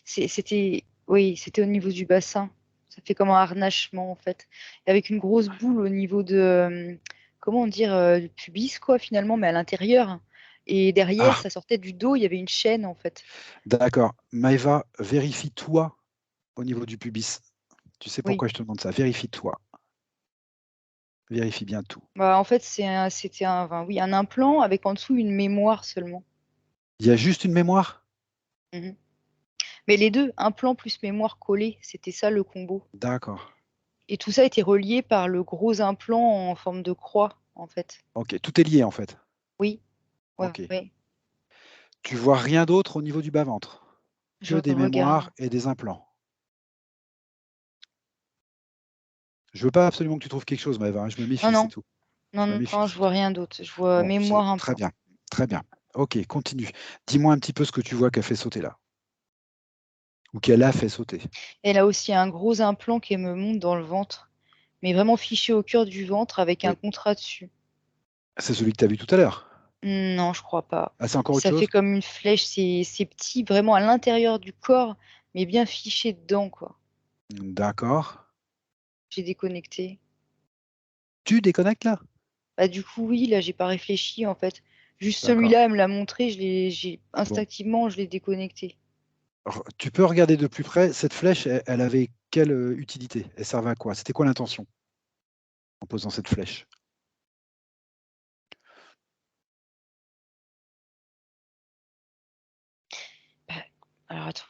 c'était, oui, c'était au niveau du bassin. Ça fait comme un harnachement en fait, et avec une grosse boule au niveau de, comment dire, du pubis quoi finalement, mais à l'intérieur. Et derrière, Ah, ça sortait du dos, il y avait une chaîne en fait. d'accord. Maëva, vérifie-toi au niveau du pubis. Tu sais Oui. pourquoi je te demande ça? Vérifie-toi. Vérifie bien tout. Bah, en fait, c'était un, enfin, oui, un implant avec en dessous une mémoire seulement. Il y a juste une mémoire? Mhm. Mais les deux, implant plus mémoire collée, c'était ça le combo. D'accord. Et tout ça était relié par le gros implant en forme de croix, en fait. OK, tout est lié en fait. Oui, ouais, OK. ouais. Tu vois rien d'autre au niveau du bas-ventre? Je Que des mémoires regarde. et des implants? Je veux pas absolument que tu trouves quelque chose, Maëva, hein, je me Non, méfie, c'est non, tout. non, Je me non, méfie, non, je c'est vois tout. rien d'autre. Je vois Bon, c'est mémoire très implant. bien, très bien. OK, continue. Dis-moi un petit peu ce que tu vois qu'elle fait sauter là, ou qu'elle a fait sauter. Elle a aussi un gros implant qui me monte dans le ventre, mais vraiment fiché au cœur du ventre avec un Oui, contrat dessus. c'est celui que tu as vu tout à l'heure? Non, je crois pas. Ah, c'est encore autre Ça fait chose? comme une flèche, c'est petit, vraiment à l'intérieur du corps, mais bien fiché dedans, quoi. D'accord. J'ai déconnecté. Tu déconnectes là? Bah, du coup, oui, là, j'ai pas réfléchi, en fait. Juste D'accord. celui-là, elle me l'a montré, Bon. instinctivement, je l'ai déconnecté. Tu peux regarder de plus près, cette flèche, elle avait quelle utilité? Elle servait à quoi? C'était quoi l'intention en posant cette flèche? Bah, alors, attends,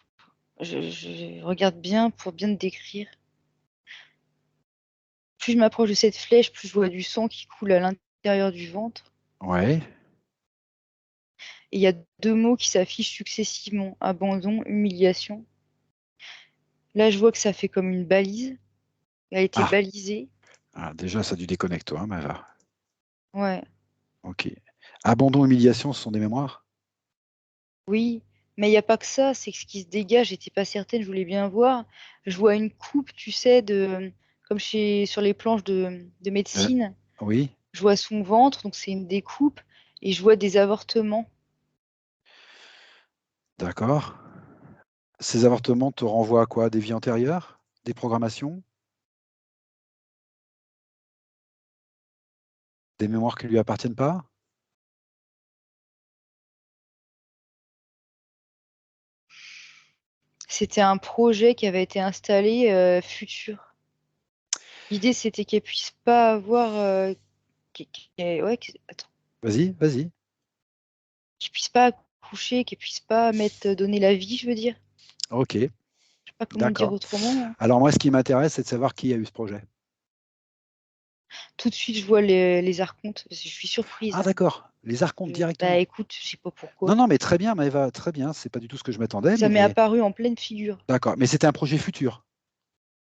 je regarde bien pour bien te décrire. Plus je m'approche de cette flèche, plus je vois du sang qui coule à l'intérieur du ventre. Ouais, Et il y a deux mots qui s'affichent successivement, abandon, humiliation. Là, je vois que ça fait comme une balise. Elle a été ah! balisée. Ah, déjà ça du déconnecte toi, hein, Maëva. Ouais, OK. Abandon, humiliation, ce sont des mémoires? oui. Mais il n'y a pas que ça, c'est que ce qui se dégage, j'étais pas certaine, je voulais bien voir. Je vois une coupe, tu sais, comme sur les planches de Heu, médecine. oui, Je vois son ventre, donc c'est une découpe. Et je vois des avortements. d'accord. Ces avortements te renvoient à quoi? Des vies antérieures? Des programmations? Des mémoires qui lui appartiennent pas? C'était un projet qui avait été installé futur. L'idée, c'était qu'elle puisse pas avoir, ouais, attends, Vas-y, vas-y. qu'elle puisse pas accoucher, qu'elle puisse pas donner la vie, je veux dire. OK, Je sais pas comment dire d'accord. autrement, hein. Alors moi, ce qui m'intéresse, c'est de savoir qui a eu ce projet. Tout de suite, je vois les archontes. Je suis surprise, Ah hein. d'accord, les archontes Bah directement. écoute, je sais pas Non, pourquoi. non, mais très bien Maëva, très bien, c'est pas du tout ce que je m'attendais, Ça m'est mais apparu en pleine figure. d'accord. Mais c'était un projet futur,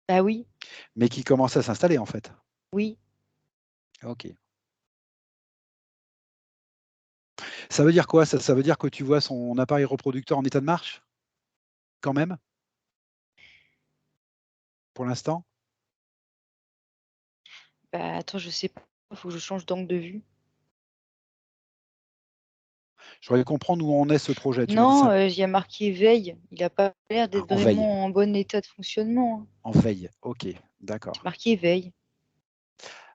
Bah oui, mais qui commençait à s'installer en fait? oui. OK. Ça veut dire quoi? Ça veut dire que tu vois son appareil reproducteur en état de marche? Quand même? Pour l'instant? Bah attends, je sais pas, faut que je change d'angle de vue. Je voudrais comprendre où en est ce projet. Tu m'as dit Non, ça il y a marqué veille. Il a pas l'air d'être en veille, vraiment en bon état de fonctionnement, hein. en veille. OK, C'est d'accord. marqué veille.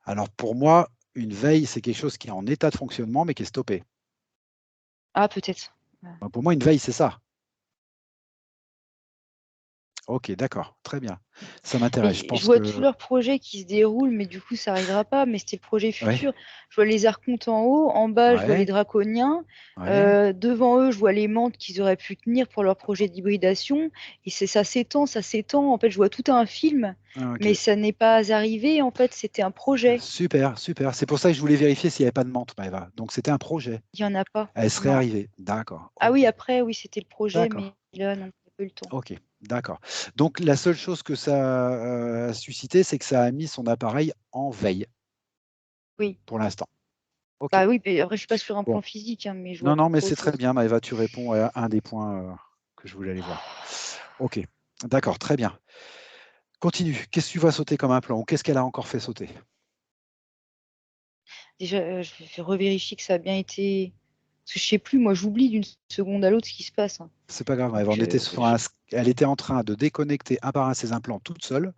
Alors pour moi, une veille, c'est quelque chose qui est en état de fonctionnement, mais qui est stoppé. Ah peut-être. Ben, pour moi, une veille, c'est ça. Ok, d'accord, très bien. Ça m'intéresse. Je Mais je pense vois que... tous leurs projets qui se déroulent, mais du coup, ça n'arrivera pas. Mais c'était le projet Ouais, futur. Je vois les archontes en haut, en bas, je vois les ouais, draconiens. ouais. Devant eux, je vois les mantes qu'ils auraient pu tenir pour leur projet d'hybridation. Et ça s'étend, ça s'étend. En fait, je vois tout un film, Ah, mais ok. ça n'est pas arrivé. En fait, c'était un projet. Super, super. C'est pour ça que je voulais vérifier s'il n'y avait pas de menthe, Maëva. Donc, c'était un projet. Il n'y en a pas. Elle serait Non. arrivée. D'accord, Ah oui, ok. après, oui, c'était le projet, D'accord, mais là, non, j'ai pas eu le temps. ok, d'accord. Donc, la seule chose que ça a suscité, c'est que ça a mis son appareil en veille, Oui. pour l'instant. Ok. Bah oui, mais après, je suis pas sur un Bon. plan physique, hein, mais je Non, vois non, mais c'est autre très chose. bien, Maëva. Tu réponds à un des points que je voulais aller voir. Ok, d'accord, très bien. Continue. Qu'est-ce que tu vas sauter comme un plan ou qu'est-ce qu'elle a encore fait sauter? Déjà, je vais revérifier que ça a bien été. Parce que je sais plus, moi, j'oublie d'une seconde à l'autre ce qui se passe, hein. C'est pas grave, Maëva. Donc, Elle était en train de déconnecter un par un ses implants toute seule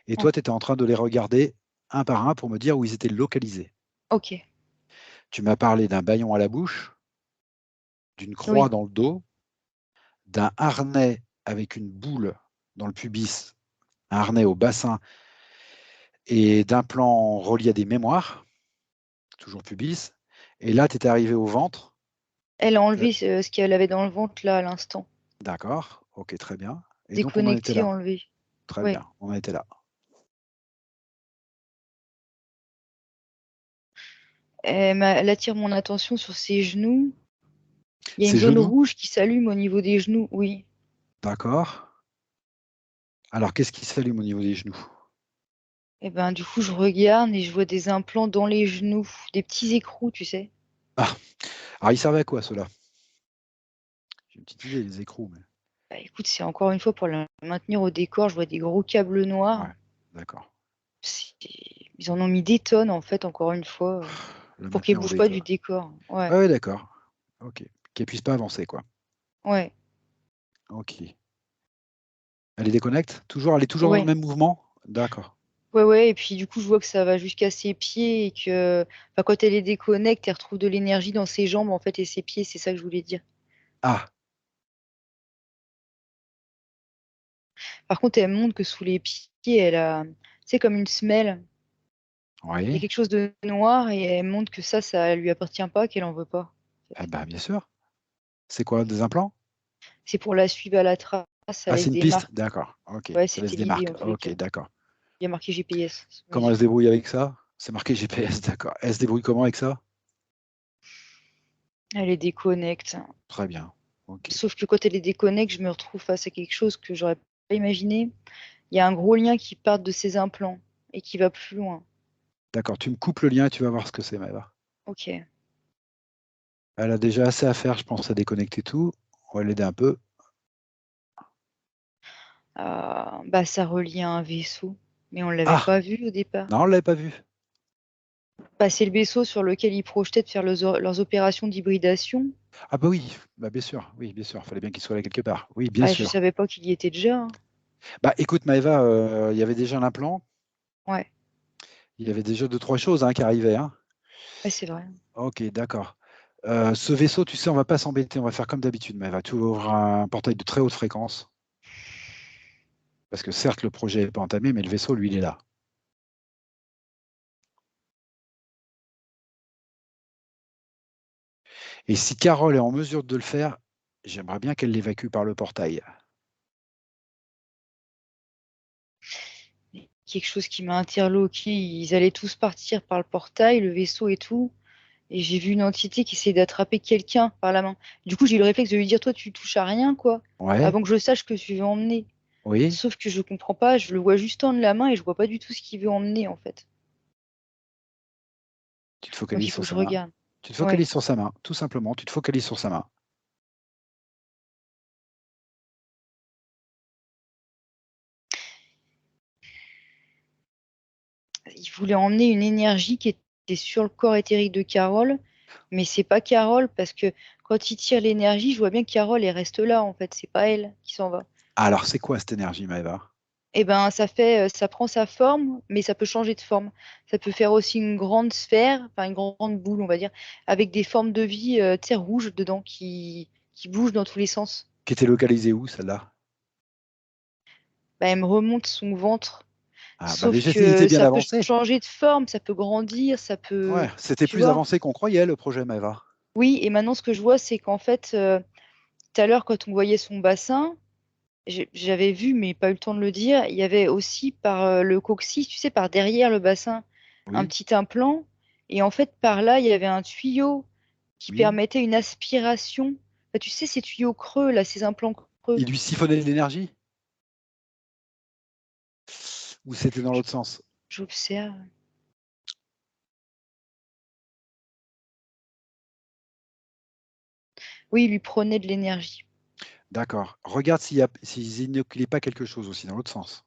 et ah, toi, tu étais en train de les regarder un par un pour me dire où ils étaient localisés. ok, Tu m'as parlé d'un bâillon à la bouche, d'une croix oui. dans le dos, d'un harnais avec une boule dans le pubis, un harnais au bassin et d'implants reliés à des mémoires, toujours pubis. Et là, tu étais arrivé au ventre. Elle a enlevé ce qu'elle avait dans le ventre, là, à l'instant. D'accord, ok, très bien. Et donc, on en était Déconnecté, là. enlevé. Très Ouais. bien, on en était là. Elle attire mon attention sur ses genoux. Il y a une Ses zone genoux, rouge qui s'allume au niveau des genoux, oui. d'accord. Alors, qu'est-ce qui s'allume au niveau des genoux? Et ben, du coup, je regarde et je vois des implants dans les genoux, des petits écrous, tu sais. Ah, alors ils servaient à quoi, ceux-là? J'ai une petite idée, les écrous, mais... Bah, écoute, c'est encore une fois pour la maintenir au décor. Je vois des gros câbles noirs. Ouais, d'accord. Ils en ont mis des tonnes, en fait, encore une fois, Le pour qu'ils maintenir au bougent pas du décor. décor. Ouais, Ah ouais, d'accord. Ok. Qu'elle puisse pas avancer, quoi. ouais, Ok. Elle les déconnecte? Toujours, elle est toujours dans le ouais. même mouvement? D'accord. Ouais, ouais, et puis du coup, je vois que ça va jusqu'à ses pieds et que enfin, quand elle les déconnecte, elle retrouve de l'énergie dans ses jambes, en fait, et ses pieds, c'est ça que je voulais dire. Ah, Par contre, elle montre que sous les pieds, elle a, c'est comme une semelle. Il y a oui. quelque chose de noir et elle montre que ça lui appartient pas, qu'elle en veut pas. En Eh fait. ben, bien sûr. C'est quoi, des implants? C'est pour la suivre à la trace, ça Ah, c'est laisse une des piste? marques. D'accord. Ok. Ouais, Ça laisse c'était des l'idée marques. en tous les Ok, cas. d'accord. Il y a marqué GPS sous mes Comment elle yeux. se débrouille avec ça? C'est marqué GPS, d'accord. Elle se débrouille comment avec ça? Elle les déconnecte. Très bien. Ok. Sauf que quand elle les déconnecte, je me retrouve face à quelque chose que j'aurais pas imaginé. Il y a un gros lien qui part de ses implants et qui va plus loin. D'accord. Tu me coupes le lien et tu vas voir ce que c'est, Maëva. Ok. Elle a déjà assez à faire, je pense, à déconnecter tout. On va l'aider un peu. Bah, ça relie à un vaisseau, mais on l'avait Ah! pas vu au départ. Non, on ne l'avait pas vu. Bah, c'est le vaisseau sur lequel ils projetaient de faire leurs opérations d'hybridation. Ah bah oui, bah bien sûr, oui, bien sûr. Il fallait bien qu'il soit là quelque part. Oui, bien Bah, je sûr. savais pas qu'il y était déjà, hein. Bah écoute, Maëva, il y avait déjà l'implant. Ouais, Il y avait déjà deux, trois choses qui arrivaient, hein. ouais, c'est vrai. Ok, d'accord. Ce vaisseau, tu sais, on va pas s'embêter. On va faire comme d'habitude, Maëva. Tu ouvres un portail de très haute fréquence. Parce que certes, le projet n'est pas entamé, mais le vaisseau, lui, il est là. Et si Carole est en mesure de le faire, j'aimerais bien qu'elle l'évacue par le portail. Quelque chose qui m'a interloqué. Ils allaient tous partir par le portail, le vaisseau et tout. Et j'ai vu une entité qui essayait d'attraper quelqu'un par la main. Du coup, j'ai eu le réflexe de lui dire, toi, tu touches à rien, quoi, Ouais, avant que je sache que tu veux emmener. oui. Sauf que je comprends pas, je le vois juste tendre la main et je vois pas du tout ce qu'il veut emmener, en fait. Tu te Donc, focalises il faut sur que je sa main. regarde. Tu te Ouais. focalises sur sa main, tout simplement. Tu te focalises sur sa main. Il voulait emmener une énergie qui était sur le corps éthérique de Carole, mais c'est pas Carole parce que quand il tire l'énergie, je vois bien que Carole, elle reste là, en fait. C'est pas elle qui s'en va. Alors, c'est quoi cette énergie, Maëva? Et ben, ça prend sa forme, mais ça peut changer de forme. Ça peut faire aussi une grande sphère, enfin une grande boule, on va dire, avec des formes de vie, tu sais, rouges dedans qui bouge dans tous les sens. Qui était localisée où, celle-là? Bah, elle me remonte son ventre. Ah, bah Sauf déjà, c'était que bien ça peut avancé. changer de forme, ça peut grandir, ça peut. Ouais, c'était Tu plus vois? avancé qu'on croyait, le projet Maeva. Oui, et maintenant, ce que je vois, c'est qu'en fait, tout à l'heure, quand on voyait son bassin, j'avais vu, mais pas eu le temps de le dire, il y avait aussi par le coccyx, tu sais, par derrière le bassin, un Oui, petit implant. Et en fait, par là, il y avait un tuyau qui oui. permettait une aspiration. Enfin, tu sais, ces tuyaux creux, là, ces implants creux. Il lui siphonnait de l'énergie? Ou c'était dans l'autre sens? J'observe. Oui, il lui prenait de l'énergie. D'accord. Regarde s'ils inoculaient pas quelque chose aussi dans l'autre sens.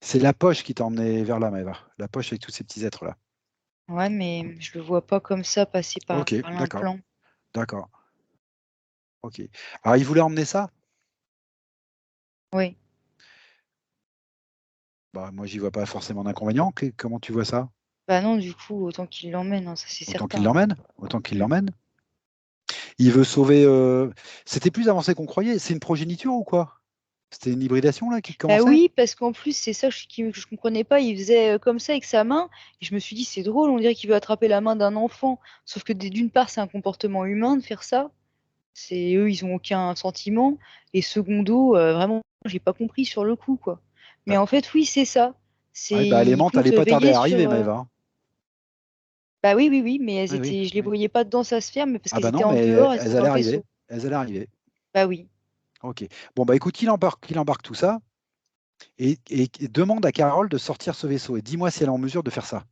C'est la poche qui t'a emmené vers là, Maëva. La poche avec tous ces petits êtres-là. Ouais, mais je le vois pas comme ça passer par Ok, d'accord. l'implant. D'accord. Ok. Alors, il voulait emmener ça? Oui. Bah, moi, j'y vois pas forcément d'inconvénient. Comment tu vois ça? Bah non, du coup, autant qu'il l'emmène, hein, ça c'est Autant qu'il certain. l'emmène. Autant qu'il Mm. l'emmène. Il veut sauver. C'était plus avancé qu'on croyait. C'est une progéniture ou quoi? C'était une hybridation là qui Bah commençait? oui, parce qu'en plus, c'est ça que je comprenais pas. Il faisait comme ça avec sa main. Et je me suis dit, c'est drôle, on dirait qu'il veut attraper la main d'un enfant. Sauf que d'une part, c'est un comportement humain de faire ça. C'est eux, ils ont aucun sentiment. Et secondo, vraiment, j'ai pas compris sur le coup, quoi. Mais Bah, en fait, oui, c'est ça. ouais, C'est, bah, les il menthes compte n'allaient pas tarder veiller à arriver, sur. Maëva, hein. Bah oui, oui, oui, mais Oui, oui, je les oui. voyais pas dedans sa sphère, mais parce Ah qu'elles bah étaient non, en mais dehors, elles étaient elles dans allaient le arriver. vaisseau. Elles allaient arriver. Bah oui. Ok. Bon, bah écoute, il embarque tout ça et demande à Carole de sortir ce vaisseau. Et dis-moi si elle est en mesure de faire ça.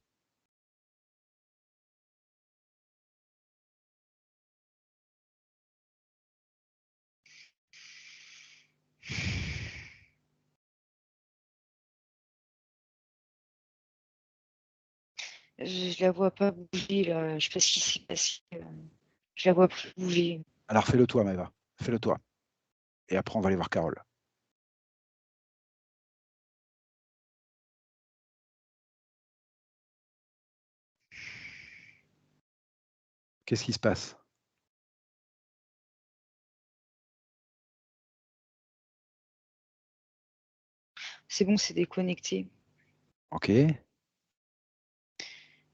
Je la vois pas bouger, là. Je sais pas ce qui s'est passé. Je la vois plus bouger. Alors fais-le toi, Maëva. Fais-le toi. Et après, on va aller voir Carole. Qu'est-ce qui se passe? C'est bon, c'est déconnecté. Ok.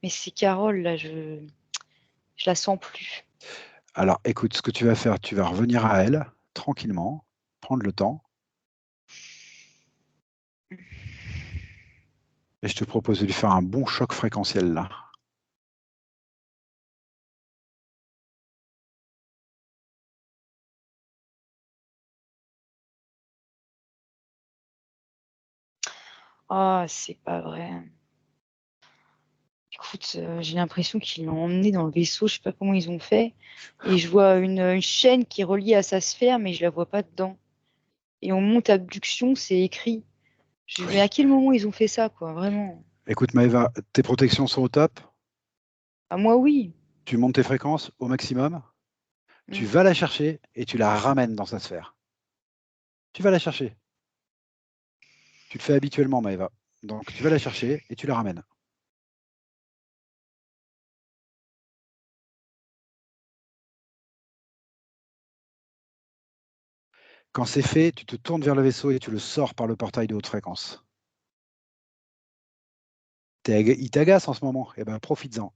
Mais c'est Carole, là, je la sens plus. Alors écoute, ce que tu vas faire, tu vas revenir à elle tranquillement, prendre le temps. Et je te propose de lui faire un bon choc fréquentiel là. Ah, c'est pas vrai. Écoute, j'ai l'impression qu'ils l'ont emmené dans le vaisseau, je sais pas comment ils ont fait. Et je vois une chaîne qui est reliée à sa sphère, mais je la vois pas dedans. Et on monte abduction, c'est écrit. Mais à Oui. quel moment ils ont fait ça, quoi, vraiment? Écoute, Maëva, tes protections sont au top. Ah, moi, oui. Tu montes tes fréquences au maximum. Tu Mm. vas la chercher et tu la ramènes dans sa sphère. Tu vas la chercher. Tu le fais habituellement, Maëva. Donc tu vas la chercher et tu la ramènes. Quand c'est fait, tu te tournes vers le vaisseau et tu le sors par le portail de haute fréquence. Il t'agace en ce moment. Eh ben, profites-en.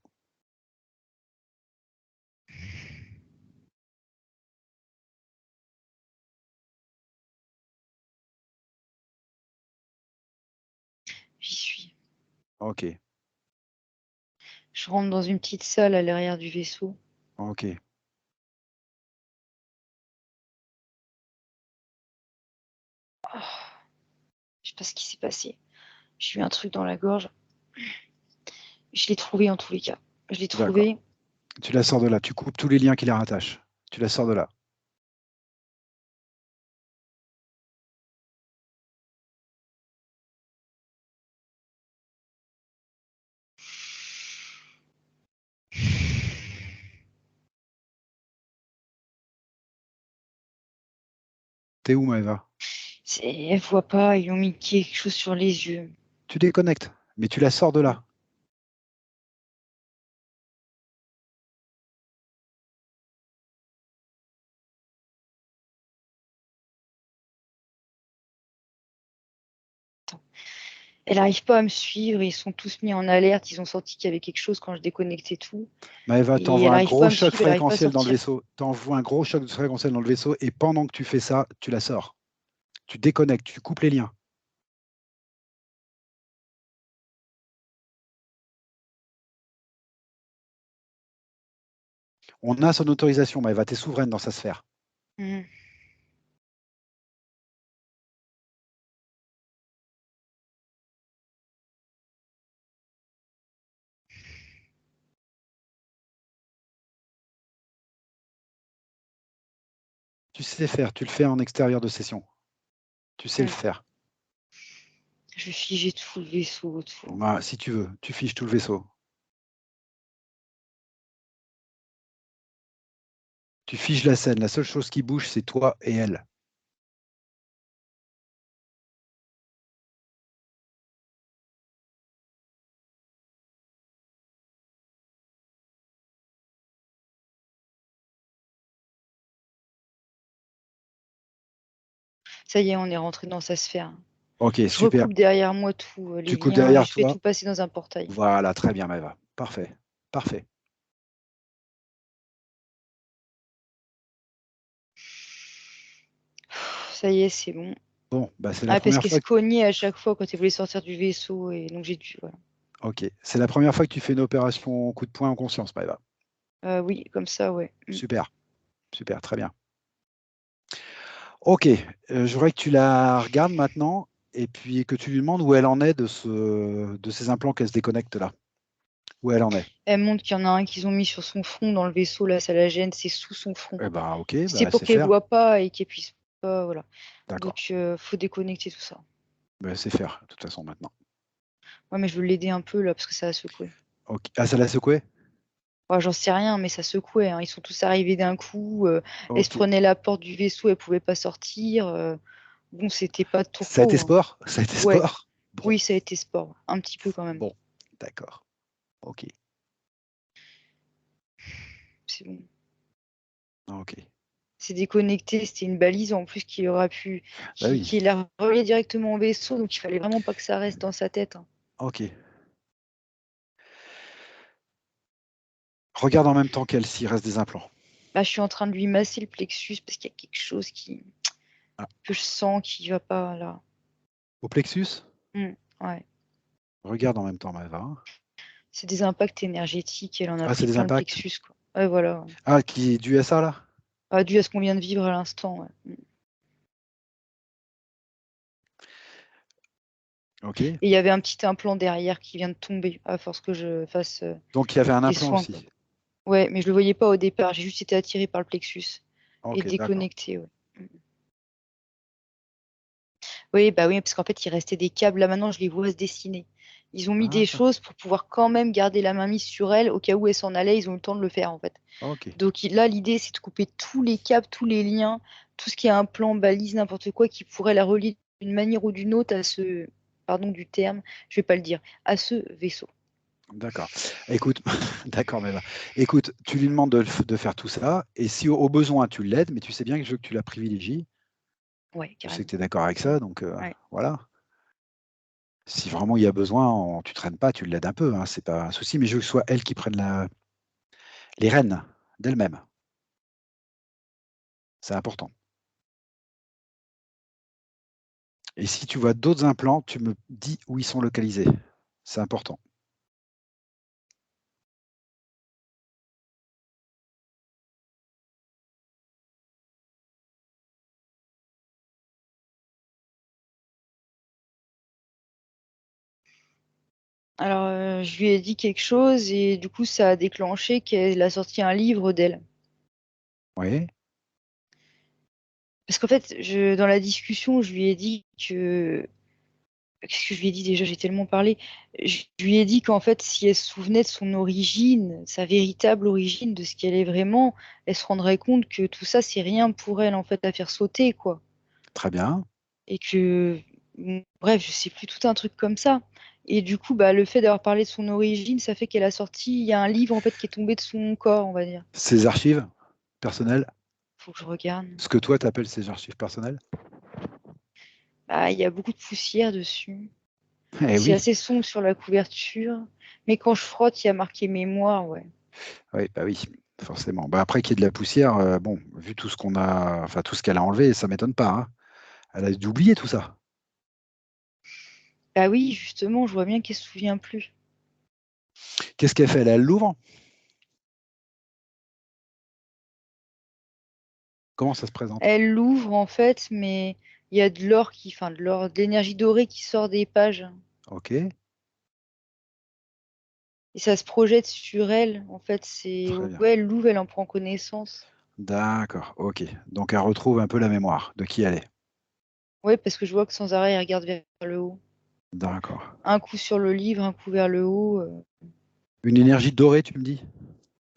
J'y suis. Ok, Je rentre dans une petite salle à l'arrière du vaisseau. ok. Oh, je sais pas ce qui s'est passé. J'ai eu un truc dans la gorge. Je l'ai trouvé en tous les cas. Je l'ai D'accord. trouvé. Tu la sors de là. Tu coupes tous les liens qui la rattachent. Tu la sors de là. T'es où, Maëva? Elle voit pas, ils lui ont mis quelque chose sur les yeux. Tu déconnectes, mais tu la sors de là. Elle n'arrive pas à me suivre, ils sont tous mis en alerte, ils ont senti qu'il y avait quelque chose quand je déconnectais tout. Maëva, Et t'envoies elle un n'arrive pas gros à me choc suivre, elle n'arrive pas à fréquentiel dans le sortir. vaisseau. T'envoies un gros choc fréquentiel dans le vaisseau et pendant que tu fais ça, tu la sors. Tu déconnectes, tu coupes les liens. On a son autorisation, Maëva, t'es souveraine dans sa sphère. Mhm. Tu sais faire, tu le fais en extérieur de session. Tu sais le faire. Je vais figer tout le vaisseau autour. Bah, si tu veux, tu fiches tout le vaisseau. Tu figes la scène. La seule chose qui bouge, c'est toi et elle. Ça y est, on est rentré dans sa sphère. Ok, Je super. recoupe derrière moi tous les Tu coupes liens et derrière je fais toi. tout passer dans un portail. Voilà, très bien, Maëva. Parfait. Parfait. Ça y est, c'est bon. Bon, bah, c'est la Ah, parce première qu'elle fois se que... cognait à chaque fois quand elle voulait sortir du vaisseau et donc j'ai dû. Voilà. Ok, c'est la première fois que tu fais une opération coup de poing en conscience, Maëva. Oui, comme ça, ouais. Super. Super, très bien. Ok, je voudrais que tu la regardes maintenant et puis que tu lui demandes où elle en est de ces implants qu'elle se déconnecte là. Où elle en est. Elle montre qu'il y en a un qu'ils ont mis sur son front dans le vaisseau, là, ça la gêne, c'est sous son front. Eh ben, ok, C'est bah, pour c'est qu'elle faire. voit pas et qu'elle puisse pas, voilà. D'accord. Donc, faut déconnecter tout ça. Bah, c'est faire, de toute façon, maintenant. Ouais, mais je veux l'aider un peu là parce que ça a secoué. Ok. Ah, ça l'a secoué? Ouais, j'en sais rien, mais ça secouait, hein. Ils sont tous arrivés d'un coup. Elle se Ok. prenait la porte du vaisseau, elle pouvait pas sortir. Bon, c'était pas de Ça a été tourpeau, hein. sport? Ça a été Ouais, sport? Bon, oui, ça a été sport, un petit peu quand même. bon, d'accord. Ok. C'est bon. Ok. C'est déconnecté, c'était une balise en plus qui aura pu, Bah oui. qui l'a relié directement au vaisseau, donc il fallait vraiment pas que ça reste dans sa tête, hein. Ok. Regarde en même temps qu'elle s'il reste des implants. Là, je suis en train de lui masser le plexus parce qu'il y a quelque chose Ah. que je sens qui va pas là. Au plexus? Ouais. Regarde en même temps, Maëva. C'est des impacts énergétiques, elle en a Ah, c'est pris des plein le impacts? plexus, quoi. Ouais, voilà. Ah, qui est dû à ça, là? Dû à ce qu'on vient de vivre à l'instant, ouais. Ok. Et il y avait un petit implant derrière qui vient de tomber à force que je fasse Donc, il y avait un des implant soins, quoi. aussi. Ouais, mais je le voyais pas au départ, j'ai juste été attirée par le plexus et Ok, d'accord. déconnectée, ouais. Oui, bah oui, parce qu'en fait, il restait des câbles. Là, maintenant, je les vois se dessiner. Ils ont mis des Ah, choses pour pouvoir quand même garder la main mise sur elle au cas où elle s'en allait. Ils ont eu le temps de le faire, en fait. ok. Donc là, l'idée, c'est de couper tous les câbles, tous les liens, tout ce qui est un plan, balise, n'importe quoi qui pourrait la relier d'une manière ou d'une autre à ce, pardon du terme, je vais pas le dire, à ce vaisseau. D'accord. Écoute, d'accord, Maëva. Écoute, tu lui demandes de faire tout ça, et si au besoin, tu l'aides, mais tu sais bien que je veux que tu la privilégies. Ouais, Je sais carrément. que tu es d'accord avec ça, donc Ouais. voilà. Si vraiment il y a besoin, tu ne traînes pas, tu l'aides un peu, hein, c'est pas un souci, mais je veux que ce soit elle qui prenne les rênes d'elle-même. C'est important. Et si tu vois d'autres implants, tu me dis où ils sont localisés. C'est important. Alors, je lui ai dit quelque chose et du coup, ça a déclenché qu'elle a sorti un livre d'elle. Oui, Parce qu'en fait, dans la discussion, je lui ai dit que. Qu'est-ce que je lui ai dit déjà? J'ai tellement parlé. Je lui ai dit qu'en fait, si elle se souvenait de son origine, sa véritable origine, de ce qu'elle est vraiment, elle se rendrait compte que tout ça, c'est rien pour elle, en fait, à faire sauter, quoi. très bien. Et que, bref, je sais plus, tout un truc comme ça. Et du coup, bah, le fait d'avoir parlé de son origine, ça fait qu'elle a sorti, il y a un livre, en fait, qui est tombé de son corps, on va dire. Ces archives personnelles, Faut que je regarde. ce que toi tu appelles ces archives personnelles. Bah, il y a beaucoup de poussière dessus. Eh C'est oui, assez sombre sur la couverture. Mais quand je frotte, il y a marqué mémoire, ouais. oui, bah oui, forcément. Bah après qu'il y ait de la poussière, bon, vu tout ce qu'on a, enfin tout ce qu'elle a enlevé, ça m'étonne pas, hein. Elle a dû oublier tout ça. Bah oui, justement, je vois bien qu'elle se souvient plus. Qu'est-ce qu'elle fait? Elle l'ouvre? Comment ça se présente? Elle l'ouvre en fait, mais il y a de l'or enfin de l'or, de l'énergie dorée qui sort des pages. Ok, Et ça se projette sur elle. En fait, c'est très bien. ouais, elle l'ouvre, elle en prend connaissance. D'accord, ok. Donc elle retrouve un peu la mémoire de qui elle est. Ouais, parce que je vois que sans arrêt, elle regarde vers le haut. D'accord. Un coup sur le livre, un coup vers le haut. Une énergie dorée, tu me dis?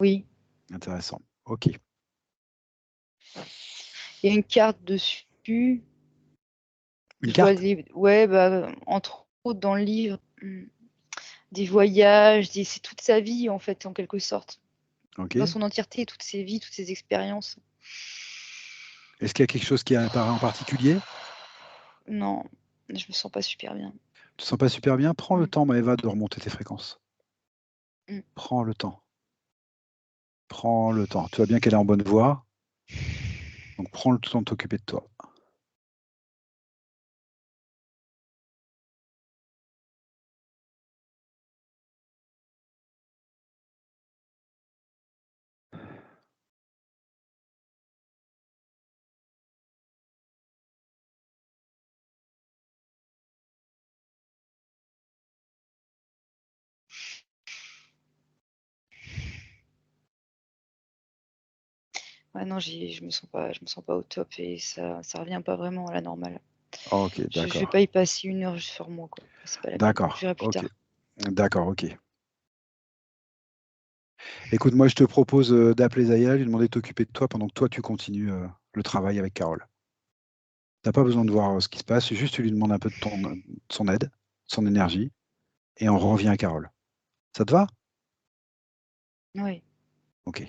Oui, Intéressant. Ok. il y a une carte dessus. Une Je vois carte? des, ouais, bah, entre autres dans le livre, des voyages, c'est toute sa vie en fait, en quelque sorte. Ok. Dans son entièreté, toutes ses vies, toutes ses expériences. Est-ce qu'il y a quelque chose qui apparaît en particulier? Non, je me sens pas super bien. Tu te sens pas super bien? Prends le Mm. temps, Maëva, de remonter tes fréquences. Mm. Prends le temps. Prends le temps. Tu vois bien qu'elle est en bonne voie, donc prends le temps de t'occuper de toi. Ouais, non, je me sens pas au top et ça revient pas vraiment à la normale. Ok, Je vais d'accord. pas y passer une heure sur moi, quoi. C'est pas la peine. Je D'accord, verrai plus ok. tard. D'accord, ok. Écoute, moi, je te propose d'appeler Zaya, lui demander de t'occuper de toi pendant que toi, tu continues le travail avec Carole. T'as pas besoin de voir ce qui se passe, juste tu lui demandes un peu de son aide, de son énergie, et on revient à Carole. Ça te va? Oui. Ok.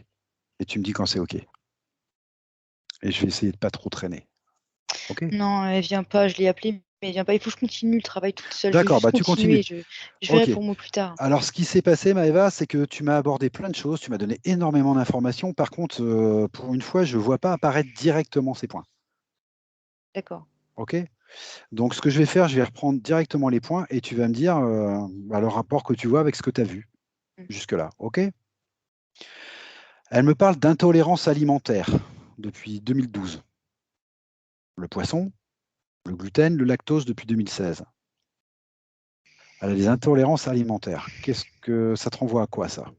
Et tu me dis quand c'est ok. Et je vais essayer de pas trop traîner. Ok? Non, elle vient pas. Je l'ai appelée, mais elle vient pas. Il faut que je continue le travail toute seule. Je vais D'accord, juste bah tu continuer. continues. Je verrai Ok. pour moi plus tard. Alors, ce qui s'est passé, Maëva, c'est que tu m'as abordé plein de choses, tu m'as donné énormément d'informations. Par contre, pour une fois, je ne vois pas apparaître directement ces points. D'accord. Ok? Donc, ce que je vais faire, je vais reprendre directement les points et tu vas me dire bah, le rapport que tu vois avec ce que tu as vu Mm. jusque-là. Ok? Elle me parle d'intolérance alimentaire depuis 2012. Le poisson, le gluten, le lactose depuis 2016. Elle a des intolérances alimentaires. Qu'est-ce que ça te renvoie à quoi, ça?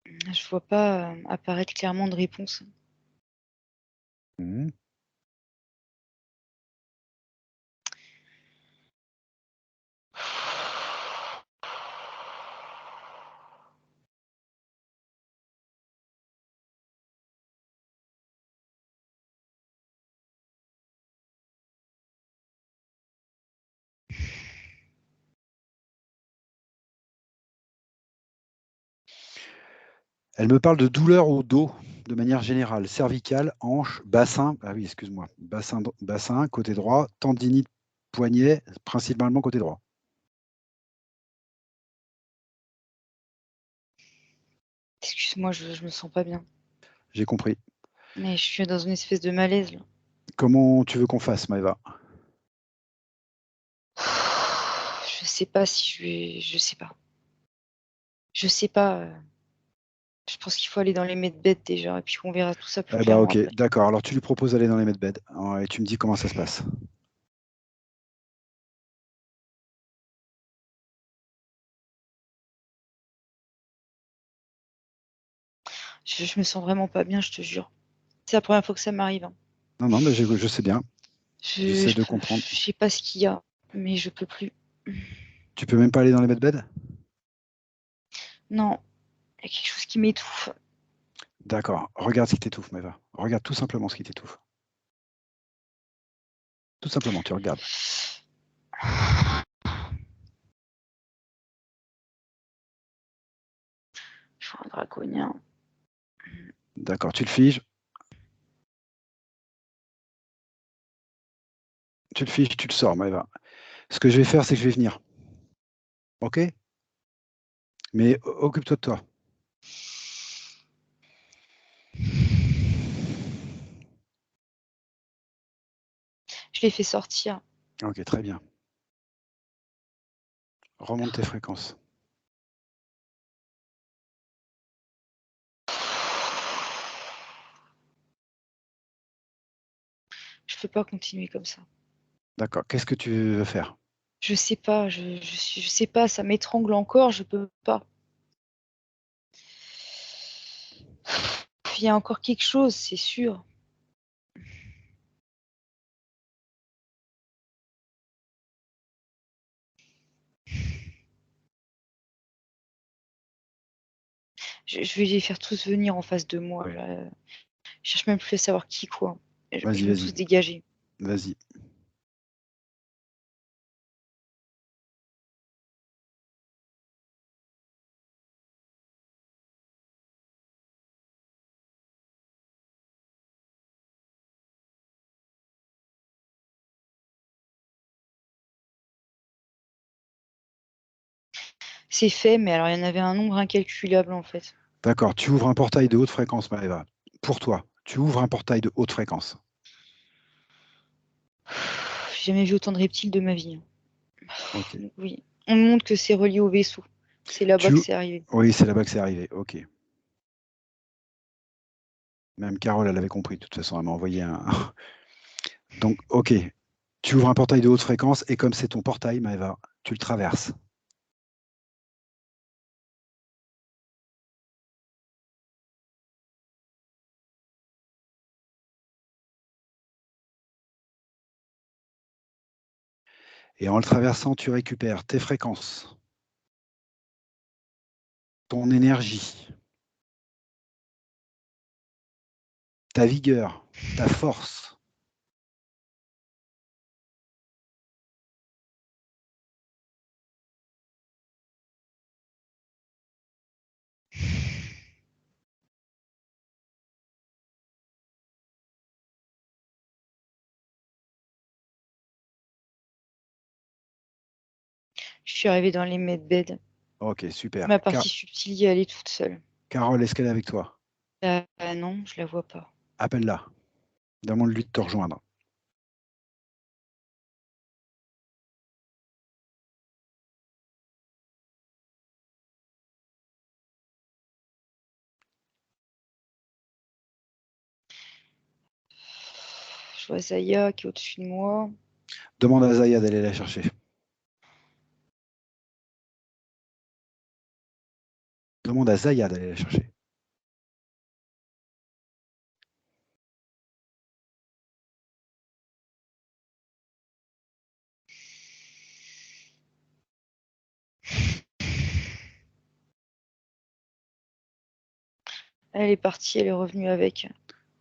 Je vois pas apparaître clairement de réponse. Mhm. Elle me parle de douleurs au dos de manière générale, cervicale, hanche, bassin, ah oui, excuse-moi, bassin, côté droit, tendinite, poignet, principalement côté droit. Excuse-moi, je me sens pas bien. J'ai compris. Mais je suis dans une espèce de malaise là. Comment tu veux qu'on fasse, Maëva? Je sais pas si je vais. Je sais pas. Je sais pas. Je pense qu'il faut aller dans les medbeds déjà, et puis on verra tout ça plus Eh ben, clairement ok, après. d'accord. Alors tu lui proposes d'aller dans les medbeds et tu me dis comment ça se passe. Je me sens vraiment pas bien, je te jure. C'est la première fois que ça m'arrive, hein. Non, non, mais je sais bien. Je, J'essaie je de peux, comprendre. je sais pas ce qu'il y a, mais je peux plus. Tu peux même pas aller dans les medbeds? Non, il y a quelque chose qui m'étouffe. D'accord. Regarde ce qui t'étouffe, Maëva. Regarde tout simplement ce qui t'étouffe. Tout simplement, tu regardes. faut un draconien. D'accord, tu le figes. Tu le figes, tu le sors, Maëva. Ce que je vais faire, c'est que je vais venir. OK? Mais occupe-toi de toi. Je l'ai fait sortir. OK, très bien. Remonte tes fréquences. Je peux pas continuer comme ça. D'accord. Qu'est-ce que tu veux faire? Je sais pas, je sais pas, ça m'étrangle encore, je peux pas. Il y a encore quelque chose, c'est sûr. Je vais les faire tous venir en face de moi. Là. Je cherche même plus à savoir qui quoi. Vas-y, Ils vont tous dégager. Vas-y. C'est fait, mais alors il y en avait un nombre incalculable en fait. D'accord. Tu ouvres un portail de haute fréquence, Maëva. Pour toi, tu ouvres un portail de haute fréquence. J'ai jamais vu autant de reptiles de ma vie. OK. Oui. On me montre que c'est relié au vaisseau. C'est là-bas que c'est arrivé. Oui, c'est là-bas que c'est arrivé. OK. Même Carole, elle avait compris. De toute façon, elle m'a envoyé un. Donc, OK. Tu ouvres un portail de haute fréquence et comme c'est ton portail, Maëva, tu le traverses. Et en le traversant, tu récupères tes fréquences, ton énergie, ta vigueur, ta force. Je suis arrivée dans les medbeds. OK, super. Ma partie subtile y allait toute seule. Carole, est-ce qu'elle est avec toi? Non, je la vois pas. Appelle-la. Demande-lui de te rejoindre. Je vois Zaya qui est au-dessus de moi. Demande à Zaya d'aller la chercher. Demande à Zaya d'aller la chercher. Elle est partie, elle est revenue avec.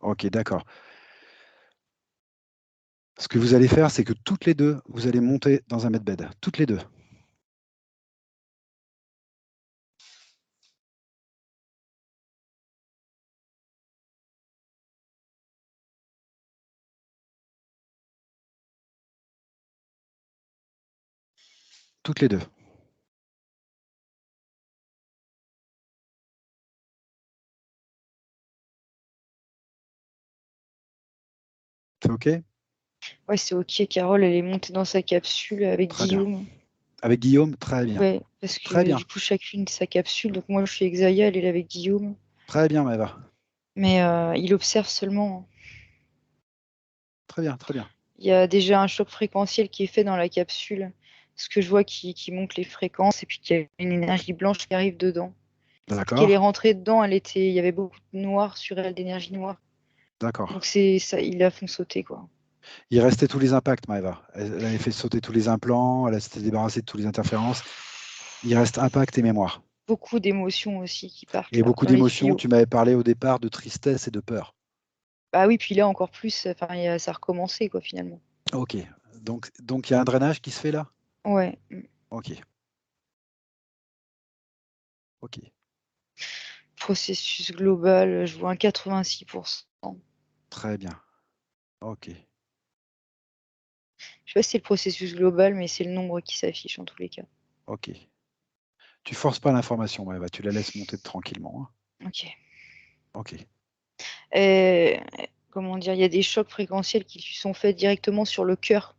OK, d'accord. Ce que vous allez faire, c'est que toutes les deux, vous allez monter dans un medbed. Toutes les deux. Toutes les deux. C'est OK? Ouais, c'est ok. Carole, elle est montée dans sa capsule avec Très bien. Guillaume. Avec Guillaume? Très bien. Ouais, parce Très que bien. du coup, chacune sa capsule. Donc moi, je suis avec Zaya, elle est avec Guillaume. Très bien, Maëva. Mais il observe seulement. Très bien, très bien. Il y a déjà un choc fréquentiel qui est fait dans la capsule. Ce que je vois qui monte les fréquences et puis qu'il y a une énergie blanche qui arrive dedans. Qu'elle est D'accord. rentrée dedans, il y avait beaucoup de noir sur elle, d'énergie noire. D'accord. Donc c'est ça, ils la font sauter quoi. Il restait tous les impacts, Maëva. Elle avait fait sauter tous les implants, elle s'était débarrassée de toutes les interférences. Il reste impact et mémoire. Beaucoup d'émotions aussi qui partent Et là beaucoup dans les d'émotions. tuyaux. Tu m'avais parlé au départ de tristesse et de peur. Bah oui, puis là encore plus, enfin ça a recommencé quoi finalement. OK. Donc il y a un drainage qui se fait là? Ouais. OK. OK. Processus global, je vois un 86%. Très bien. Ok. Je sais pas si c'est le processus global, mais c'est le nombre qui s'affiche en tous les cas. Ok. Tu forces pas l'information, Maëva, tu la laisses monter tranquillement. Hein. Ok. Ok. Comment dire, il y a des chocs fréquentiels qui sont faits directement sur le cœur.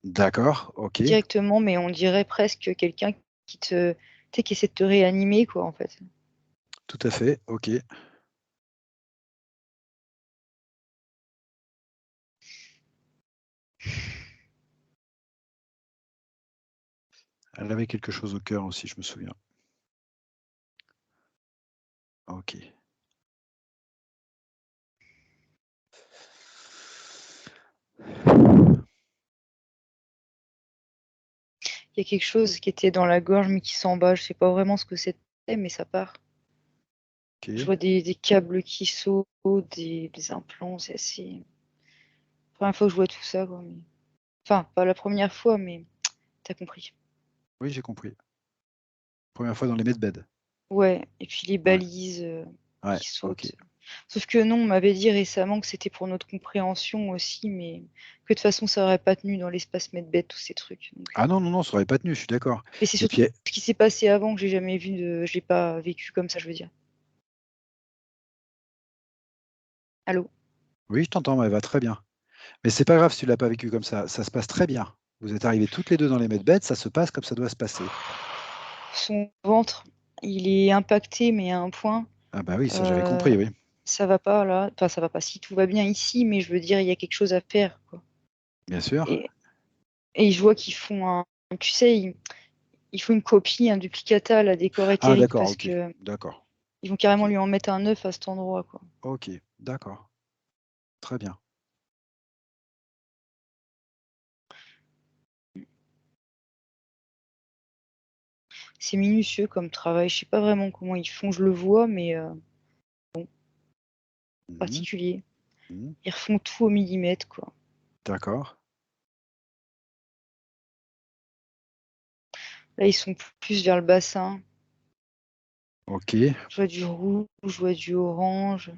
D'accord, ok. Directement, mais on dirait presque quelqu'un qui te, tu sais, qui essaie de te réanimer, quoi, en fait. Tout à fait, ok. Elle avait quelque chose au cœur aussi, je me souviens. Ok. Il y a quelque chose qui était dans la gorge, mais qui s'en bat. Je sais pas vraiment ce que c'était, mais ça part. Ok. Je vois des câbles qui sautent, des implants, c'est assez. Première fois que je vois tout ça, quoi. Mais... Enfin, pas la première fois, mais t'as compris. Oui, j'ai compris. Première fois dans les medbeds. Ouais, et puis les Ouais. balises Ouais, qui ok. sautent. Sauf que non, on m'avait dit récemment que c'était pour notre compréhension aussi, mais que de toute façon, ça aurait pas tenu dans l'espace medbed, tous ces trucs. Donc, Ah non, non, non, ça aurait pas tenu, je suis d'accord. mais c'est Et surtout puis, ce qui s'est passé avant que j'ai jamais vu, je l'ai pas vécu comme ça, je veux dire. Allô? oui, je t'entends, Maëva, très bien. Mais c'est pas grave si tu l'as pas vécu comme ça. Ça se passe très bien. Vous êtes arrivés toutes les deux dans les medbeds, ça se passe comme ça doit se passer. Son ventre, il est impacté, mais à un point. Ah bah oui, ça j'avais compris, oui. Ça va pas là. Enfin, ça va pas. Si tout va bien ici, mais je veux dire, il y a quelque chose à faire, quoi. Bien sûr. Et, et je vois qu'ils font tu sais, ils font une copie, un duplicata, la décor Ah éthérique, d'accord, parce ok. que D'accord. ils vont carrément Ok. lui en mettre un œuf à cet endroit, quoi. Ok, d'accord. Très bien. C'est minutieux comme travail. Je sais pas vraiment comment ils font, je le vois, mais Mhm, particulier. mhm. Ils refont tout au millimètre, quoi. D'accord. Là, ils sont plus vers le bassin. Ok. Je vois du rouge, je vois du orange.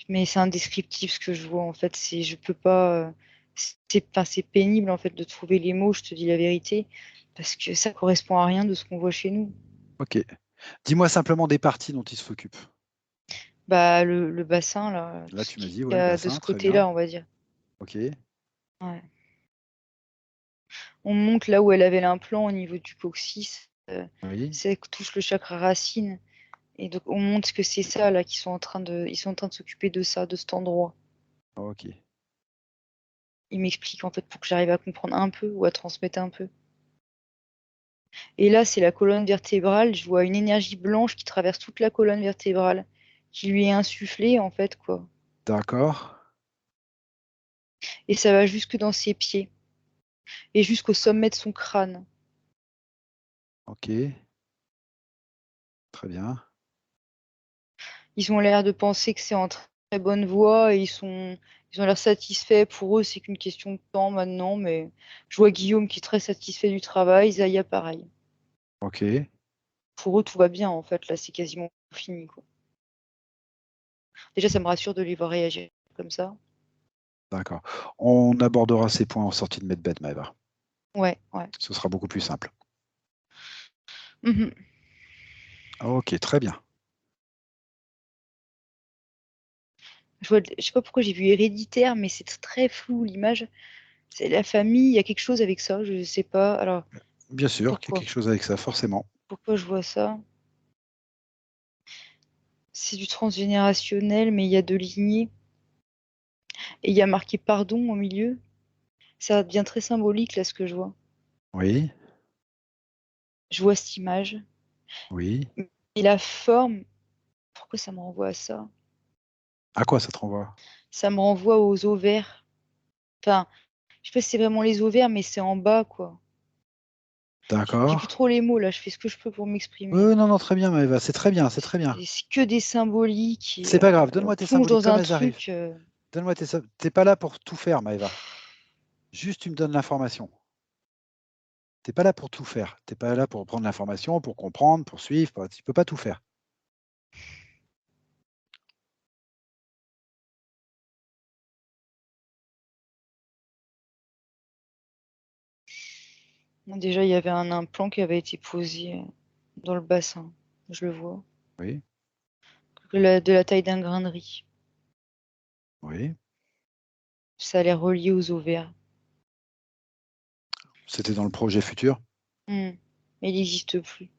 Mais c'est indescriptible ce que je vois, en fait. Je peux pas. C'est pénible, en fait, de trouver les mots, je te dis la vérité, parce que ça correspond à rien de ce qu'on voit chez nous. Ok. Dis-moi simplement des parties dont il s'occupe. Bah, le bassin, là, tout Là, ce tu m'as qu'il dit, y ouais, le a de bassin, ce très bien. côté-là, on va dire. Ok. Ouais. On monte là où elle avait l'implant au niveau du coccyx. Oui. C'est que touche le chakra racine. Et donc, on montre que c'est ça, là, ils sont en train de s'occuper de ça, de cet endroit. Ok. Il m'explique, en fait, pour que j'arrive à comprendre un peu ou à transmettre un peu. Et là, c'est la colonne vertébrale. Je vois une énergie blanche qui traverse toute la colonne vertébrale, qui lui est insufflée, en fait, quoi. D'accord. Et ça va jusque dans ses pieds et jusqu'au sommet de son crâne. Ok. Très bien. Ils ont l'air de penser que c'est en très bonne voie et ils ont l'air satisfaits. Pour eux, c'est qu'une question de temps maintenant, mais je vois Guillaume qui est très satisfait du travail, Zaya pareil. Ok. Pour eux, tout va bien, en fait. Là, c'est quasiment fini, quoi. Déjà, ça me rassure de les voir réagir comme ça. D'accord. On abordera ces points en sortie de medbed, Maëva. Ouais, ouais. Ce sera beaucoup plus simple. Mhm. Ok, très bien. Je sais pas pourquoi j'ai vu héréditaire, mais c'est très flou l'image. C'est la famille, il y a quelque chose avec ça, je sais pas. Alors, Bien sûr qu'il y a pourquoi? quelque chose avec ça, forcément. Pourquoi je vois ça? C'est du transgénérationnel, mais il y a deux lignées. Et il y a marqué pardon au milieu. Ça devient très symbolique là ce que je vois. Oui, Je vois cette image. oui. Et la forme, pourquoi ça me renvoie à ça? À quoi ça te renvoie? Ça me renvoie aux ovaires. Enfin, je sais pas si c'est vraiment les ovaires, mais c'est en bas, quoi. J'ai plus D'accord. trop les mots là, je fais ce que je peux pour Oui, m'exprimer. oui, non, non, très bien, Maëva, c'est très bien, c'est très bien. C'est que des symboliques et C'est pas grave, on donne-moi tes plonge symboliques dans comme un elles arrivent. truc. Donne-moi tes T'es pas là pour tout faire, Maëva. Juste, tu me donnes l'information. Tu n'es pas là pour tout faire. Tu n'es pas là pour prendre l'information, pour comprendre, pour suivre. Tu ne peux pas tout faire. Déjà, il y avait un implant qui avait été posé dans le bassin. Je le vois. Oui, De la taille d'un grain de riz. oui. Ça allait relié aux ovaires. C'était dans le projet futur. Mais il n'existe plus.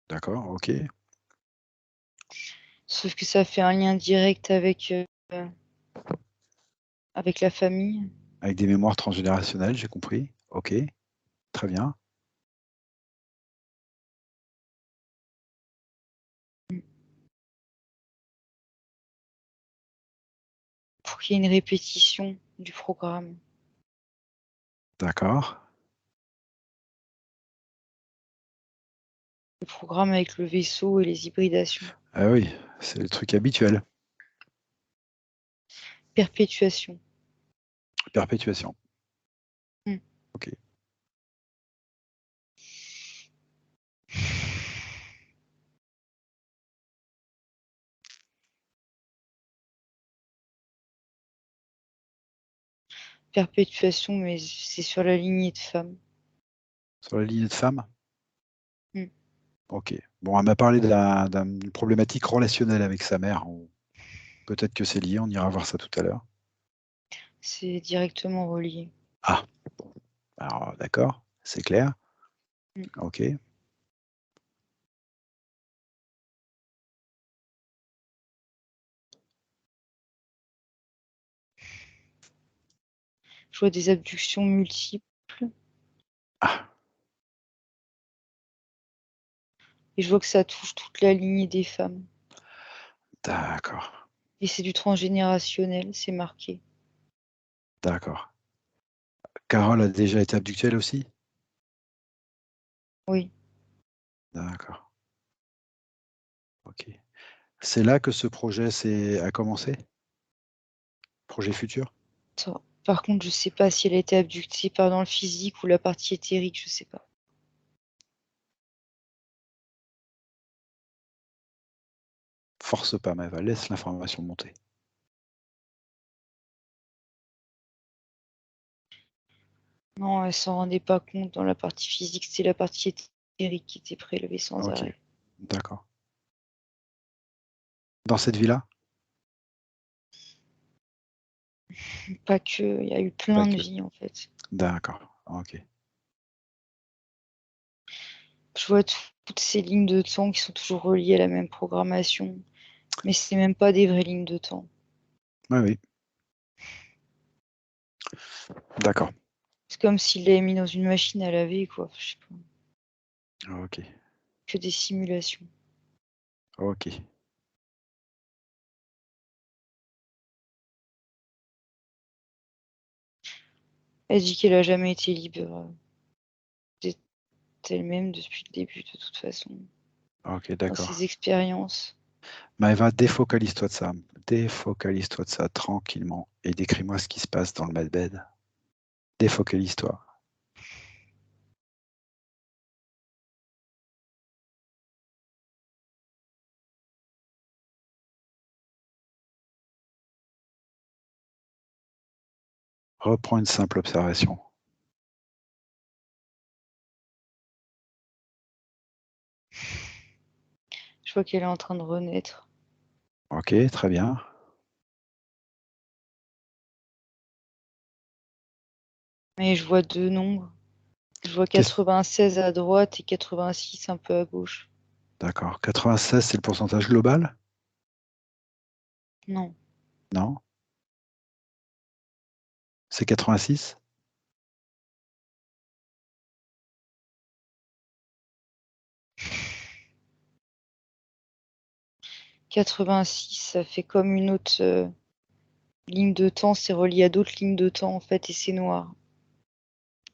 D'accord, ok. Sauf que ça fait un lien direct avec la famille. Avec des mémoires transgénérationnelles, j'ai compris. Ok, très bien. Pour qu'il y ait une répétition du programme. D'accord. Le programme avec le vaisseau et les hybridations. Ah oui, c'est le truc habituel. Perpétuation. Perpétuation. Hmm. Ok. Perpétuation, mais c'est sur la lignée de femmes. Sur la lignée de femme. Hmm. Ok. Bon, elle m'a parlé d'une problématique relationnelle avec sa mère. Peut-être que c'est lié, on ira voir ça tout à l'heure. C'est directement relié. Ah, bon. Alors d'accord, c'est clair. Hmm. Ok. Je vois des abductions multiples. Ah, Et je vois que ça touche toute la lignée des femmes. d'accord, Et c'est du transgénérationnel, c'est marqué. d'accord. Carole a déjà été abductée elle aussi? Oui. D'accord. Ok. C'est là que ce projet a commencé? Projet futur? Par contre, je sais pas si elle a été abductée par dans le physique ou la partie éthérique, je sais pas. Force pas, Maëva, laisse l'information monter. Non, elle s'en rendait pas compte dans la partie physique, c'était la partie éthérique qui était prélevée sans Ok, arrêt. d'accord. Dans cette vie-là? Pas que, il y a eu Pas plein de que. vies en fait. D'accord, ok. Je vois toutes ces lignes de temps qui sont toujours reliées à la même programmation, mais c'est même pas des vraies lignes de temps. Oui, oui. D'accord. C'est comme s'il l'avait mis dans une machine à laver, quoi. Je sais pas. Ok, Que des simulations. ok. Elle dit qu'elle a jamais été libre d'elle-même depuis le début, de toute façon, Ok, dans d'accord. ses expériences. Maëva, défocalise-toi de ça. Défocalise-toi de ça tranquillement et décris-moi ce qui se passe dans le medbed. Défocalise-toi. Reprends une simple observation. Je vois qu'elle est en train de renaître. Ok, très bien. Mais je vois deux nombres. Je vois Qu'est-ce- 96 à droite et 86 un peu à gauche. D'accord. 96, c'est le pourcentage global? Non. Non? C'est 86? 86, ça fait comme une autre ligne de temps. C'est relié à d'autres lignes de temps, en fait, et c'est noir.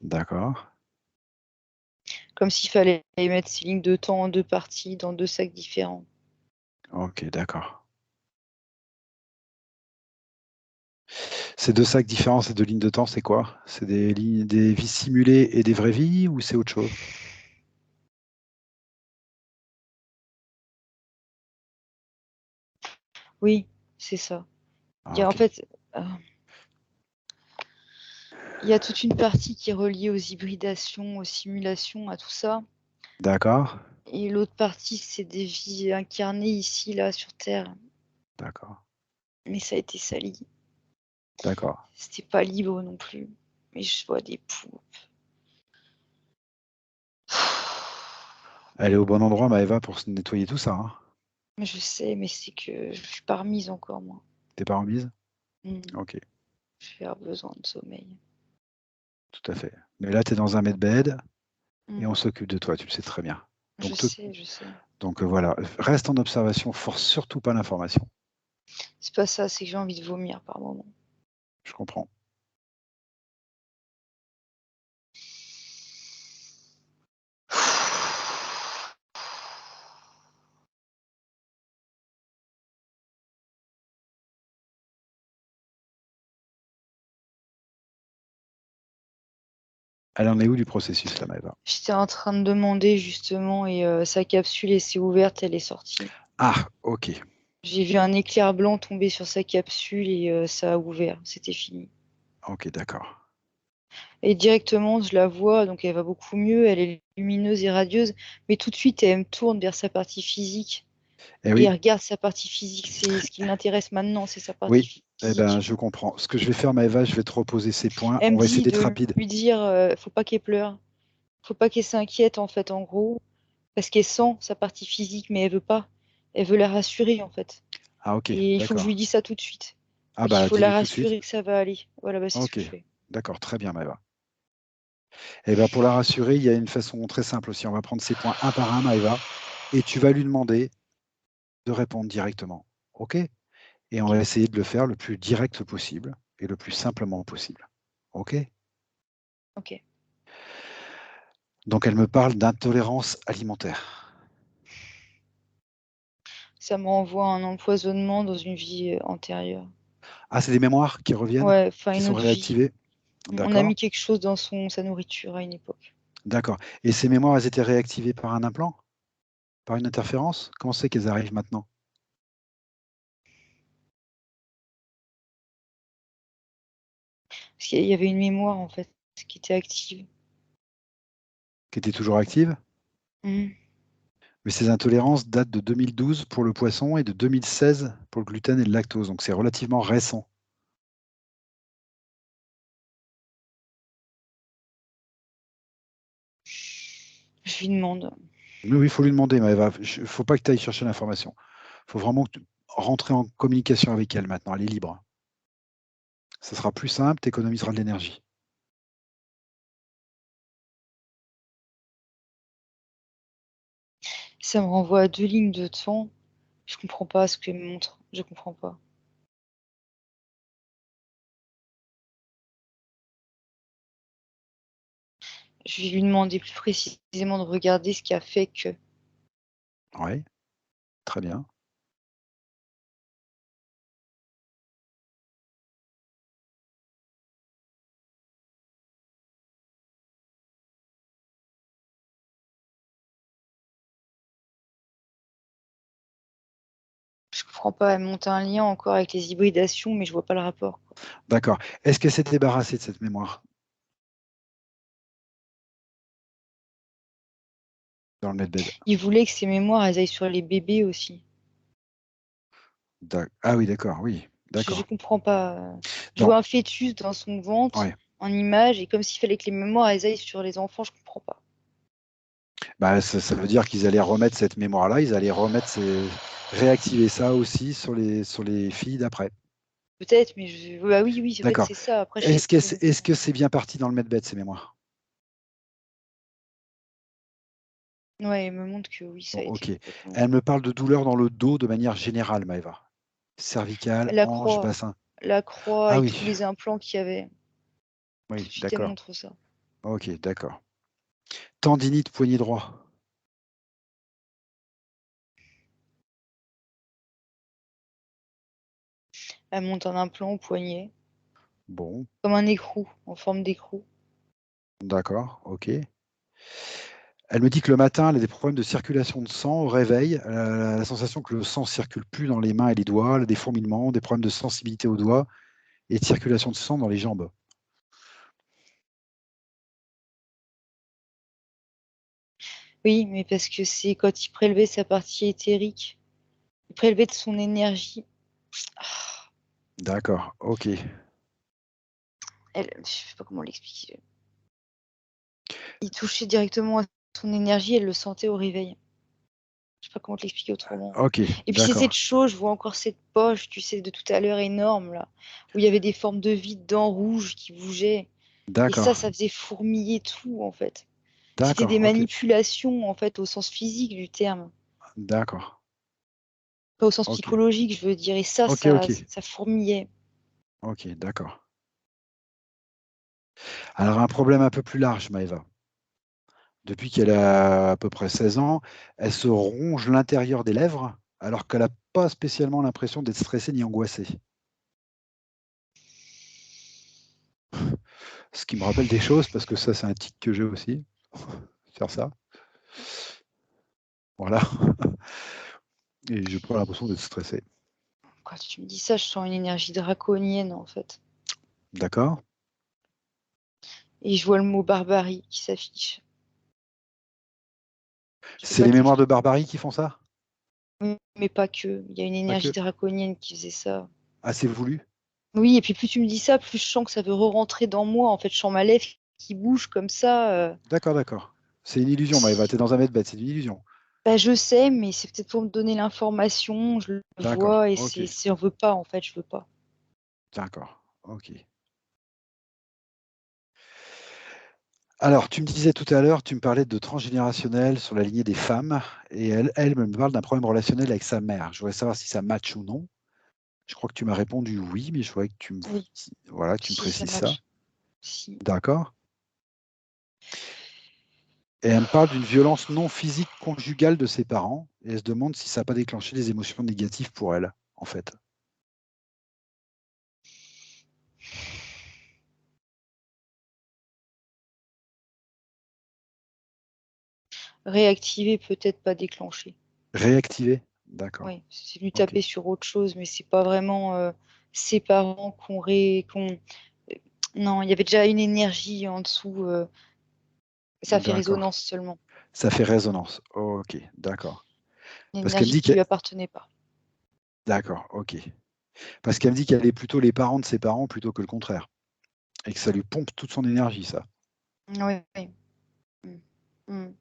D'accord. Comme s'il fallait mettre ces lignes de temps en deux parties, dans deux sacs différents. Ok, d'accord. Ces deux sacs différents, ces deux lignes de temps, c'est quoi? C'est des vies simulées et des vraies vies ou c'est autre chose? Oui, c'est ça. Il Ah, y a en ok. fait, euh, il y a toute une partie qui est reliée aux hybridations, aux simulations, à tout ça. D'accord. Et l'autre partie, c'est des vies incarnées ici, là, sur Terre. D'accord. Mais ça a été sali. D'accord. C'était pas libre non plus. Mais je vois des poux. Elle est au bon endroit, Maëva, pour se nettoyer tout ça, hein. Mais je sais, mais c'est que je suis pas remise encore, moi. T'es pas remise? Hmm. Ok, Je vais avoir besoin de sommeil. tout à fait. Mais là, tu es dans un medbed et Hmm. on s'occupe de toi, tu le sais très bien. Je Donc, sais, je sais. voilà, reste en observation, force surtout pas l'information. C'est pas ça, c'est que j'ai envie de vomir par moment. Je comprends. Elle en est où du processus, là, Maëva? J'étais en train de demander justement et sa capsule elle s'est ouverte, elle est sortie. Ah, ok. J'ai vu un éclair blanc tomber sur sa capsule et ça a ouvert, c'était fini. Ok, d'accord. Et directement, je la vois, donc elle va beaucoup mieux, elle est lumineuse et radieuse, mais tout de suite, elle me tourne vers sa partie physique Eh et elle oui, regarde sa partie physique. C'est ce qui l'intéresse maintenant, c'est sa oui, partie eh ben, physique. je comprends. Ce que je vais faire, Maëva, je vais te reposer ces points. Elle On me va essayer dit d'être de rapide. lui dire, faut pas qu'elle pleure, faut pas qu'elle s'inquiète en fait, en gros, parce qu'elle sent sa partie physique, mais elle veut pas. Elle veut la rassurer en fait. Ah, ok, Et il faut que je lui d'accord. dise ça tout de suite. Ah, Qu'il bah, faut la dis-lui tout de suite. rassurer que ça va aller. Voilà, bah, c'est ce que Ok, je fais. d'accord, très bien, Maëva. Eh ben, pour la rassurer, il y a une façon très simple aussi. On va prendre ces points un par un, Maëva, et tu vas lui demander de répondre directement. OK? Et on va Ok. essayer de le faire le plus direct possible et le plus simplement possible. OK? Ok. Donc, elle me parle d'intolérance alimentaire. Ça me renvoie à un empoisonnement dans une vie antérieure. Ah, c'est des mémoires qui reviennent, Ouais, enfin qui une sont autre vie. réactivées? On a D'accord, mis quelque chose dans sa nourriture à une époque. d'accord. Et ces mémoires, elles étaient réactivées par un implant? Par une interférence? Comment c'est qu'elles arrivent maintenant? Parce qu'il y avait une mémoire en fait qui était active. Qui étaient toujours actives? Mhm. Mais ces intolérances datent de 2012 pour le poisson et de 2016 pour le gluten et le lactose. Donc, c'est relativement récent. Je lui demande. Oui, oui, il faut lui demander, Maëva. Il ne faut pas que tu ailles chercher l'information. Il faut vraiment rentrer en communication avec elle maintenant. Elle est libre. Ça sera plus simple, tu économiseras de l'énergie. Ça me renvoie à 2 lignes de temps. Je comprends pas ce qu'elle me montre. Je comprends pas. Je vais lui demander plus précisément de regarder ce qui a fait que. Oui, très bien. Je comprends pas. Elle monte un lien encore avec les hybridations, mais je vois pas le rapport, quoi. D'accord. Est-ce qu'elle s'est débarrassée de cette mémoire dans le medbed? Il voulait que ses mémoires elles aillent sur les bébés aussi. Ah oui, d'accord, oui, Je d'accord. comprends pas. Je Dans... vois un fœtus dans son ventre Ouais. en image et comme s'il fallait que les mémoires elles aillent sur les enfants, je comprends pas. Bah, ça veut dire qu'ils allaient remettre cette mémoire-là, ils allaient réactiver ça aussi sur les filles d'après. Peut-être, mais bah oui, oui, en fait D'accord. c'est ça. Après, je sais plus Est-ce exactement. que c'est bien parti dans le medbed, ces mémoires? Ouais, il me montre que oui, ça Bon, a été ok. complètement. Elle me parle de douleurs dans le dos de manière générale, Maëva. Cervicale, La hanche, croix, bassin. la croix Ah et oui, tous les implants qu'il y avait. Tout oui, de suite, elle d'accord. montre ça. Ok, d'accord. Tendinite poignet droit. Elle monte un implant au poignet. Bon, comme un écrou, en forme d'écrou. d'accord, ok. Elle me dit que le matin, elle a des problèmes de circulation de sang au réveil. Elle a la sensation que le sang ne circule plus dans les mains et les doigts. Elle a des fourmillements, des problèmes de sensibilité aux doigts et de circulation de sang dans les jambes. Oui, mais parce que c'est quand il prélevait sa partie éthérique, il prélevait de son énergie. Ah, D'accord, ok. je sais pas comment l'expliquer. Il touchait directement à son énergie, elle le sentait au réveil. Je sais pas comment te l'expliquer autrement. Ok, Et puis c'est cette d'accord, chose, je vois encore cette poche, tu sais, de tout à l'heure énorme, là, où il y avait des formes de vide dents rouges qui bougeaient. Et ça d'accord, faisait fourmiller tout, en fait. C'était des d'accord, ok, manipulations, en fait, au sens physique du terme. d'accord, Pas au sens ok, psychologique, je veux dire. Et ça, ok, ça, ok, ça fourmillait. ok, d'accord. Alors, un problème un peu plus large, Maëva. Depuis qu'elle a à peu près 16 ans, elle se ronge l'intérieur des lèvres alors qu'elle n'a pas spécialement l'impression d'être stressée ni angoissée. Ce qui me rappelle des choses, parce que ça, c'est un tic que j'ai aussi, faire ça. Voilà. Et j'ai pas l'impression d'être stressé. Quand tu me dis ça, je sens une énergie draconienne, en fait. D'accord? Et je vois le mot barbarie qui s'affiche. Je peux C'est pas les mémoires de t'expliquer. barbarie qui font ça? Mais pas que. Il y a une Pas énergie que? draconienne qui faisait ça. Assez voulu? Oui, et puis plus tu me dis ça, plus je sens que ça veut re-rentrer dans moi. En fait, je sens ma lèvre qui bouge comme ça. D'accord, d'accord. C'est une illusion, Maëva. T'es dans un mètre bête, c'est une illusion. Bah, je sais, mais c'est peut-être pour me donner l'information. Je le D'accord, vois et ok. c'est, on veut pas, en fait, je veux pas. D'accord, ok. Alors, tu me disais tout à l'heure, tu me parlais de transgénérationnel sur la lignée des femmes, et elle me parle d'un problème relationnel avec sa mère. Je voudrais savoir si ça match ou non. Je crois que tu m'as répondu oui, mais je voudrais que Oui, voilà, tu me si ça précises ça. match. Si. D'accord. Et elle me parle d'une violence non physique conjugale de ses parents, et elle se demande si ça n'a pas déclenché des émotions négatives pour elle, en fait. Réactiver, peut-être pas déclencher. Réactiver? D'accord. Oui, c'est venu Ok. taper sur autre chose, mais c'est pas vraiment ses parents Non, il y avait déjà une énergie en dessous. Ça fait D'accord. résonance seulement. Ça fait résonance. Ok, d'accord. Une Parce qu'elle me énergie dit qui qu'elle... lui appartenait pas. D'accord, ok. Parce qu'elle me dit qu'elle est plutôt les parents de ses parents plutôt que le contraire. Et que ça lui pompe toute son énergie, ça. Oui, oui. Mm. Mm.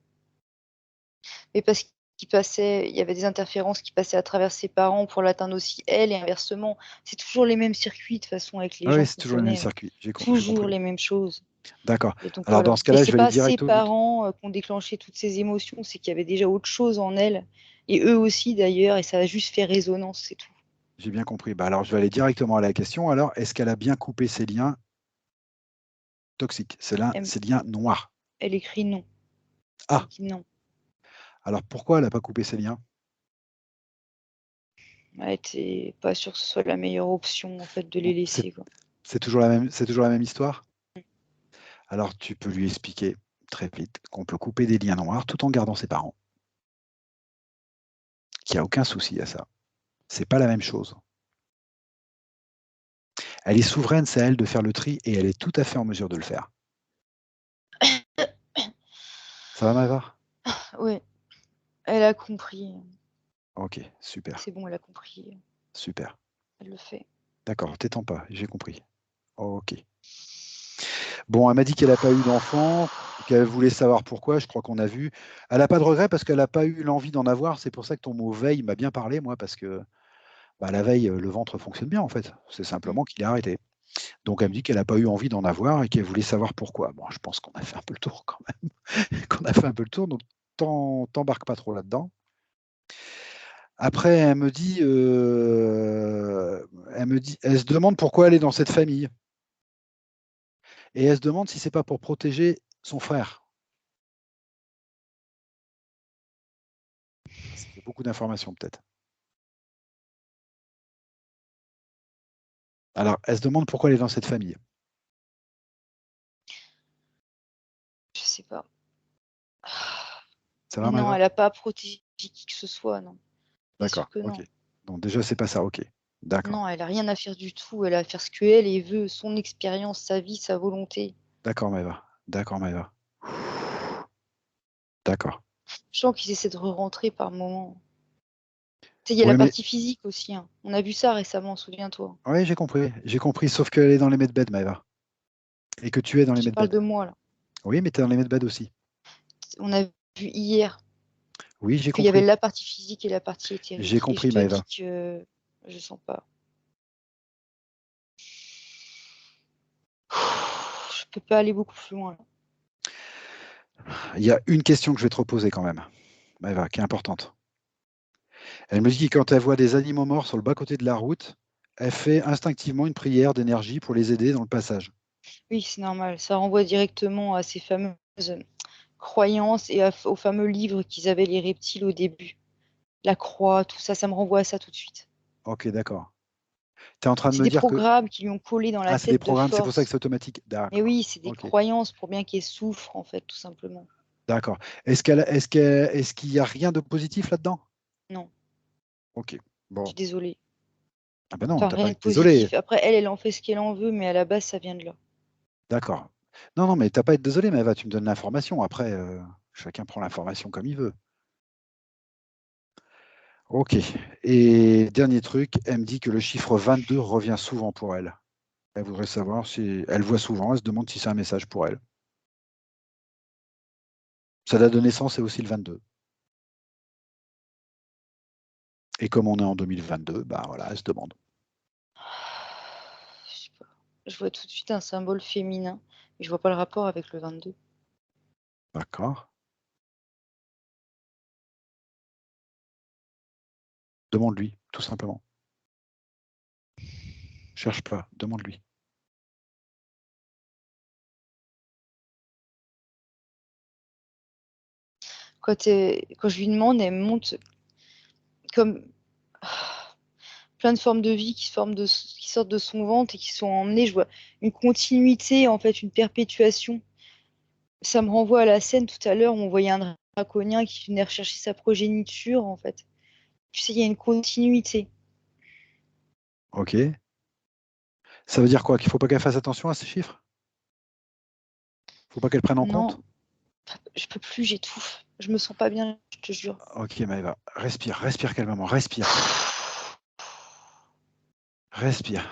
Mais parce qu'il passait, il y avait des interférences qui passaient à travers ses parents pour l'atteindre aussi elle et inversement. C'est toujours les mêmes circuits de toute façon avec les Ah oui, gens c'est qu'on toujours le même connaît. circuit. J'ai Toujours compris. les mêmes choses. D'accord. Et donc Alors dans voilà. ce Mais cas-là, c'est je vais aller pas ses direct au but. parents qui ont déclenché toutes ces émotions, c'est qu'il y avait déjà autre chose en elle. Et eux aussi d'ailleurs, et ça a juste fait résonance, c'est tout. J'ai bien compris. Bah, alors je vais aller directement à la question. Alors, est-ce qu'elle a bien coupé ses liens toxiques, Elle, ces liens noirs? elle écrit non. Elle Ah, dit non. alors pourquoi elle n'a pas coupé ses liens? Elle était pas sûre que ce soit la meilleure option en fait de les Bon, c'est laisser, quoi. c'est toujours la même histoire? Alors tu peux lui expliquer très vite qu'on peut couper des liens noirs tout en gardant ses parents. Qu'il n'y a aucun souci à ça. C'est pas la même chose. Elle est souveraine, c'est à elle de faire le tri et elle est tout à fait en mesure de le faire. Ça va, Maëva? Oui, elle a compris. Ok, super, C'est bon, elle a compris. super. Elle le fait. D'accord, t'étends pas, j'ai compris. Ok. Bon, elle m'a dit qu'elle n'a pas eu d'enfant, qu'elle voulait savoir pourquoi, je crois qu'on a vu. Elle n'a pas de regret parce qu'elle n'a pas eu l'envie d'en avoir. C'est pour ça que ton mot veille m'a bien parlé, moi, parce que bah, la veille, le ventre fonctionne bien, en fait. C'est Mm, simplement qu'il a arrêté. Donc elle me mm. dit qu'elle n'a pas eu envie d'en avoir et qu'elle voulait savoir pourquoi. Bon, je pense qu'on a fait un peu le tour quand même. Qu'on a fait un peu le tour, donc t'embarques pas trop là-dedans. Après, elle se demande pourquoi elle est dans cette famille. Et elle se demande si c'est pas pour protéger son frère. Ça fait beaucoup d'informations peut-être. Alors, elle se demande pourquoi elle est dans cette famille. Je sais pas. Ça va, Mais non, Maëva? elle a pas à protéger qui que ce soit, non. Bien sûr D'accord, que ok. non. Donc déjà, c'est pas ça, ok. D'accord. Non, elle a rien à faire du tout. Elle a à faire ce qu'elle et veut, son expérience, sa vie, sa volonté. D'accord, Maëva. D'accord, Maëva. D'accord. Je sens qu'ils essaient de rentrer par moment. Tu sais, il y a Ouais, la mais partie physique aussi, hein. On a vu ça récemment, souviens-toi. ouais, j'ai compris, sauf qu'elle est dans les medbeds, Maëva. Et que tu es dans les Je parle medbeds. de moi, là. Oui, mais tu es dans les medbeds aussi. On a vu hier Oui, j'ai qu'il y avait compris. la partie physique et la partie J'ai éthérique. Et je compris, te dis Maëva. que je sens pas. Je peux pas aller beaucoup plus loin, là. Il y a une question que je vais te reposer quand même, Maëva, qui est importante. Elle me dit que quand elle voit des animaux morts sur le bas-côté de la route, elle fait instinctivement une prière d'énergie pour les aider dans le passage. Oui, c'est normal. Ça renvoie directement à ces fameuses croyances et aux fameux livres qu'ils avaient les reptiles au début. La croix, tout ça, ça me renvoie à ça tout de suite. Ok, d'accord. Tu es en train de C'est me des dire que... programmes qui lui ont collé dans la Ah, c'est des tête de programmes, c'est pour ça que force. c'est automatique. Mais oui, D'accord. c'est des Ok, croyances pour bien qu'elle souffre, en fait, tout simplement. d'accord. Est-ce qu'il n'y a rien de positif là-dedans? Non, Ok, je suis bon. désolée. Ah ben non, Enfin, t'as pas rien à de être désolé. positif. Après, elle en fait ce qu'elle en veut, mais à la base, ça vient de là. D'accord. Non, non, mais t'as pas à être désolé, mais Eva, tu me donnes l'information. Après, chacun prend l'information comme il veut. Ok. Et dernier truc, elle me dit que le chiffre 22 revient souvent pour elle. Elle voudrait savoir si elle voit souvent, elle se demande si c'est un message pour elle. Sa date de naissance est aussi le 22. Et comme on est en 2022, bah voilà, elle se demande. Je sais pas. Je vois tout de suite un symbole féminin, mais je vois pas le rapport avec le 22. D'accord. Demande-lui, tout simplement. Cherche pas, demande-lui. Quand je lui demande, elle me montre comme plein de formes de vie qui sortent de son ventre et qui sont emmenées. Je vois une continuité, en fait, une perpétuation. Ça me renvoie à la scène tout à l'heure où on voyait un draconien qui venait rechercher sa progéniture, en fait. Tu sais, il y a une continuité. Ok. Ça veut dire quoi? Qu'il faut pas qu'elle fasse attention à ces chiffres? Faut pas qu'elle prenne en compte? Non, je peux plus, j'étouffe. Je me sens pas bien, je te jure. Ok, Maëva, respire, respire calmement, respire, respire.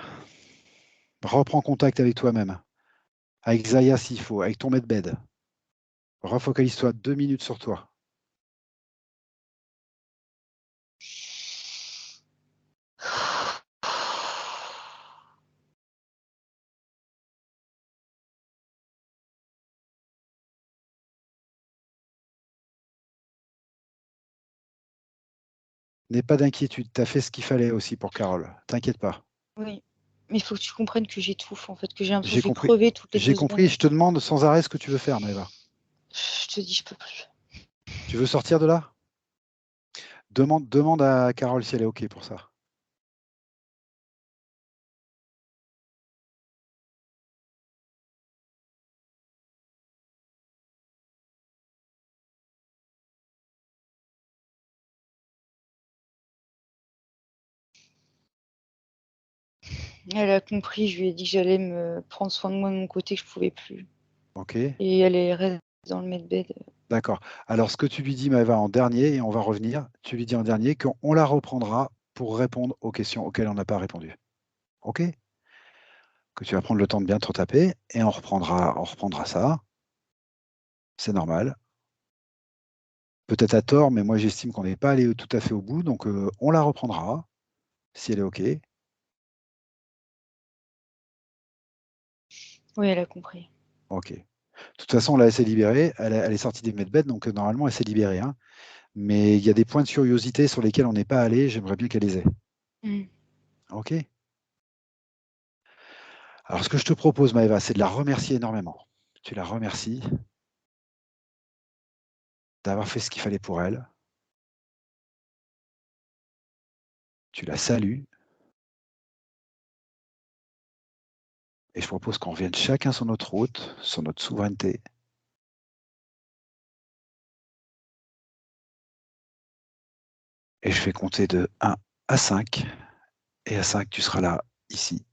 Reprends contact avec toi-même, avec Zaya s'il faut, avec ton medbed. Refocalise-toi 2 minutes sur toi. N'aie pas d'inquiétude, tu as fait ce qu'il fallait aussi pour Carole. T'inquiète pas. Oui, mais il faut que tu comprennes que j'étouffe, en fait, que j'ai l'impression J'ai que je vais compris. crever toutes les J'ai 2 compris. secondes. Je te demande sans arrêt ce que tu veux faire, Maëva. Je te dis, je peux plus. Tu veux sortir de là? Demande à Carole si elle est OK pour ça. Elle a compris, je lui ai dit que j'allais me prendre soin de moi de mon côté, que je pouvais plus. OK? Et elle reste dans le medbed. D'accord. Alors, ce que tu lui dis, Maëva, en dernier, et on va revenir, tu lui dis en dernier qu'on la reprendra pour répondre aux questions auxquelles on n'a pas répondu. OK? Que tu vas prendre le temps de bien te retaper et on reprendra ça. C'est normal. Peut-être à tort, mais moi j'estime qu'on n'est pas allé tout à fait au bout, donc on la reprendra si elle est OK. Oui, elle a compris. OK. De toute façon, là, elle s'est libérée. Elle est sortie des medbeds, donc normalement, elle s'est libérée, hein. Mais il y a des points de curiosité sur lesquels on n'est pas allé. J'aimerais bien qu'elle les ait. Mm. OK? Alors, ce que je te propose, Maëva, c'est de la remercier énormément. Tu la remercies d'avoir fait ce qu'il fallait pour elle. Tu la salues. Et je propose qu'on revienne chacun sur notre route, sur notre souveraineté. Et je fais compter de 1 à 5. Et à 5, tu seras là, ici,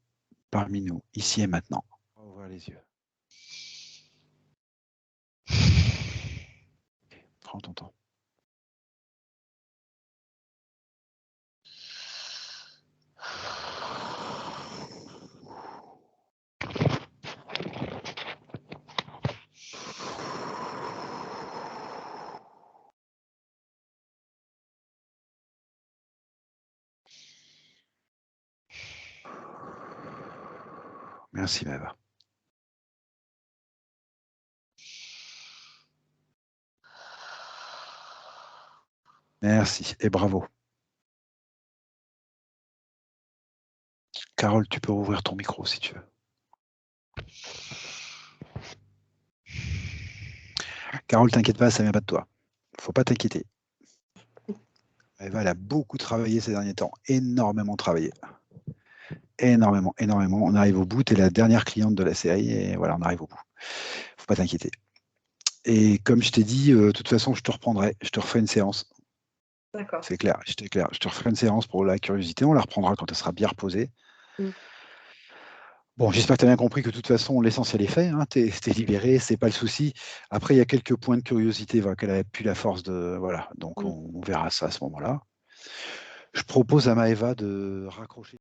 parmi nous, ici et maintenant. On va ouvrir les yeux. Prends ton temps. Merci, Maëva. Merci et bravo. Carole, tu peux ouvrir ton micro si tu veux. Carole, t'inquiète pas, ça vient pas de toi. Faut pas t'inquiéter. Maëva, elle a beaucoup travaillé ces derniers temps, énormément travaillé. Énormément, énormément. On arrive au bout, tu es la dernière cliente de la série et voilà, on arrive au bout. Faut pas t'inquiéter. Et comme je t'ai dit, de toute façon, je te reprendrai, je te referai une séance. D'accord. C'est clair, je te referai une séance pour la curiosité, on la reprendra quand elle sera bien reposée. Bon, j'espère que tu as bien compris que de toute façon, l'essentiel est fait, hein, tu es libéré, c'est pas le souci. Après, il y a quelques points de curiosité, voilà, qu'elle n'avait plus la force de. Voilà, donc on verra ça à ce moment-là. Je propose à Maëva de raccrocher.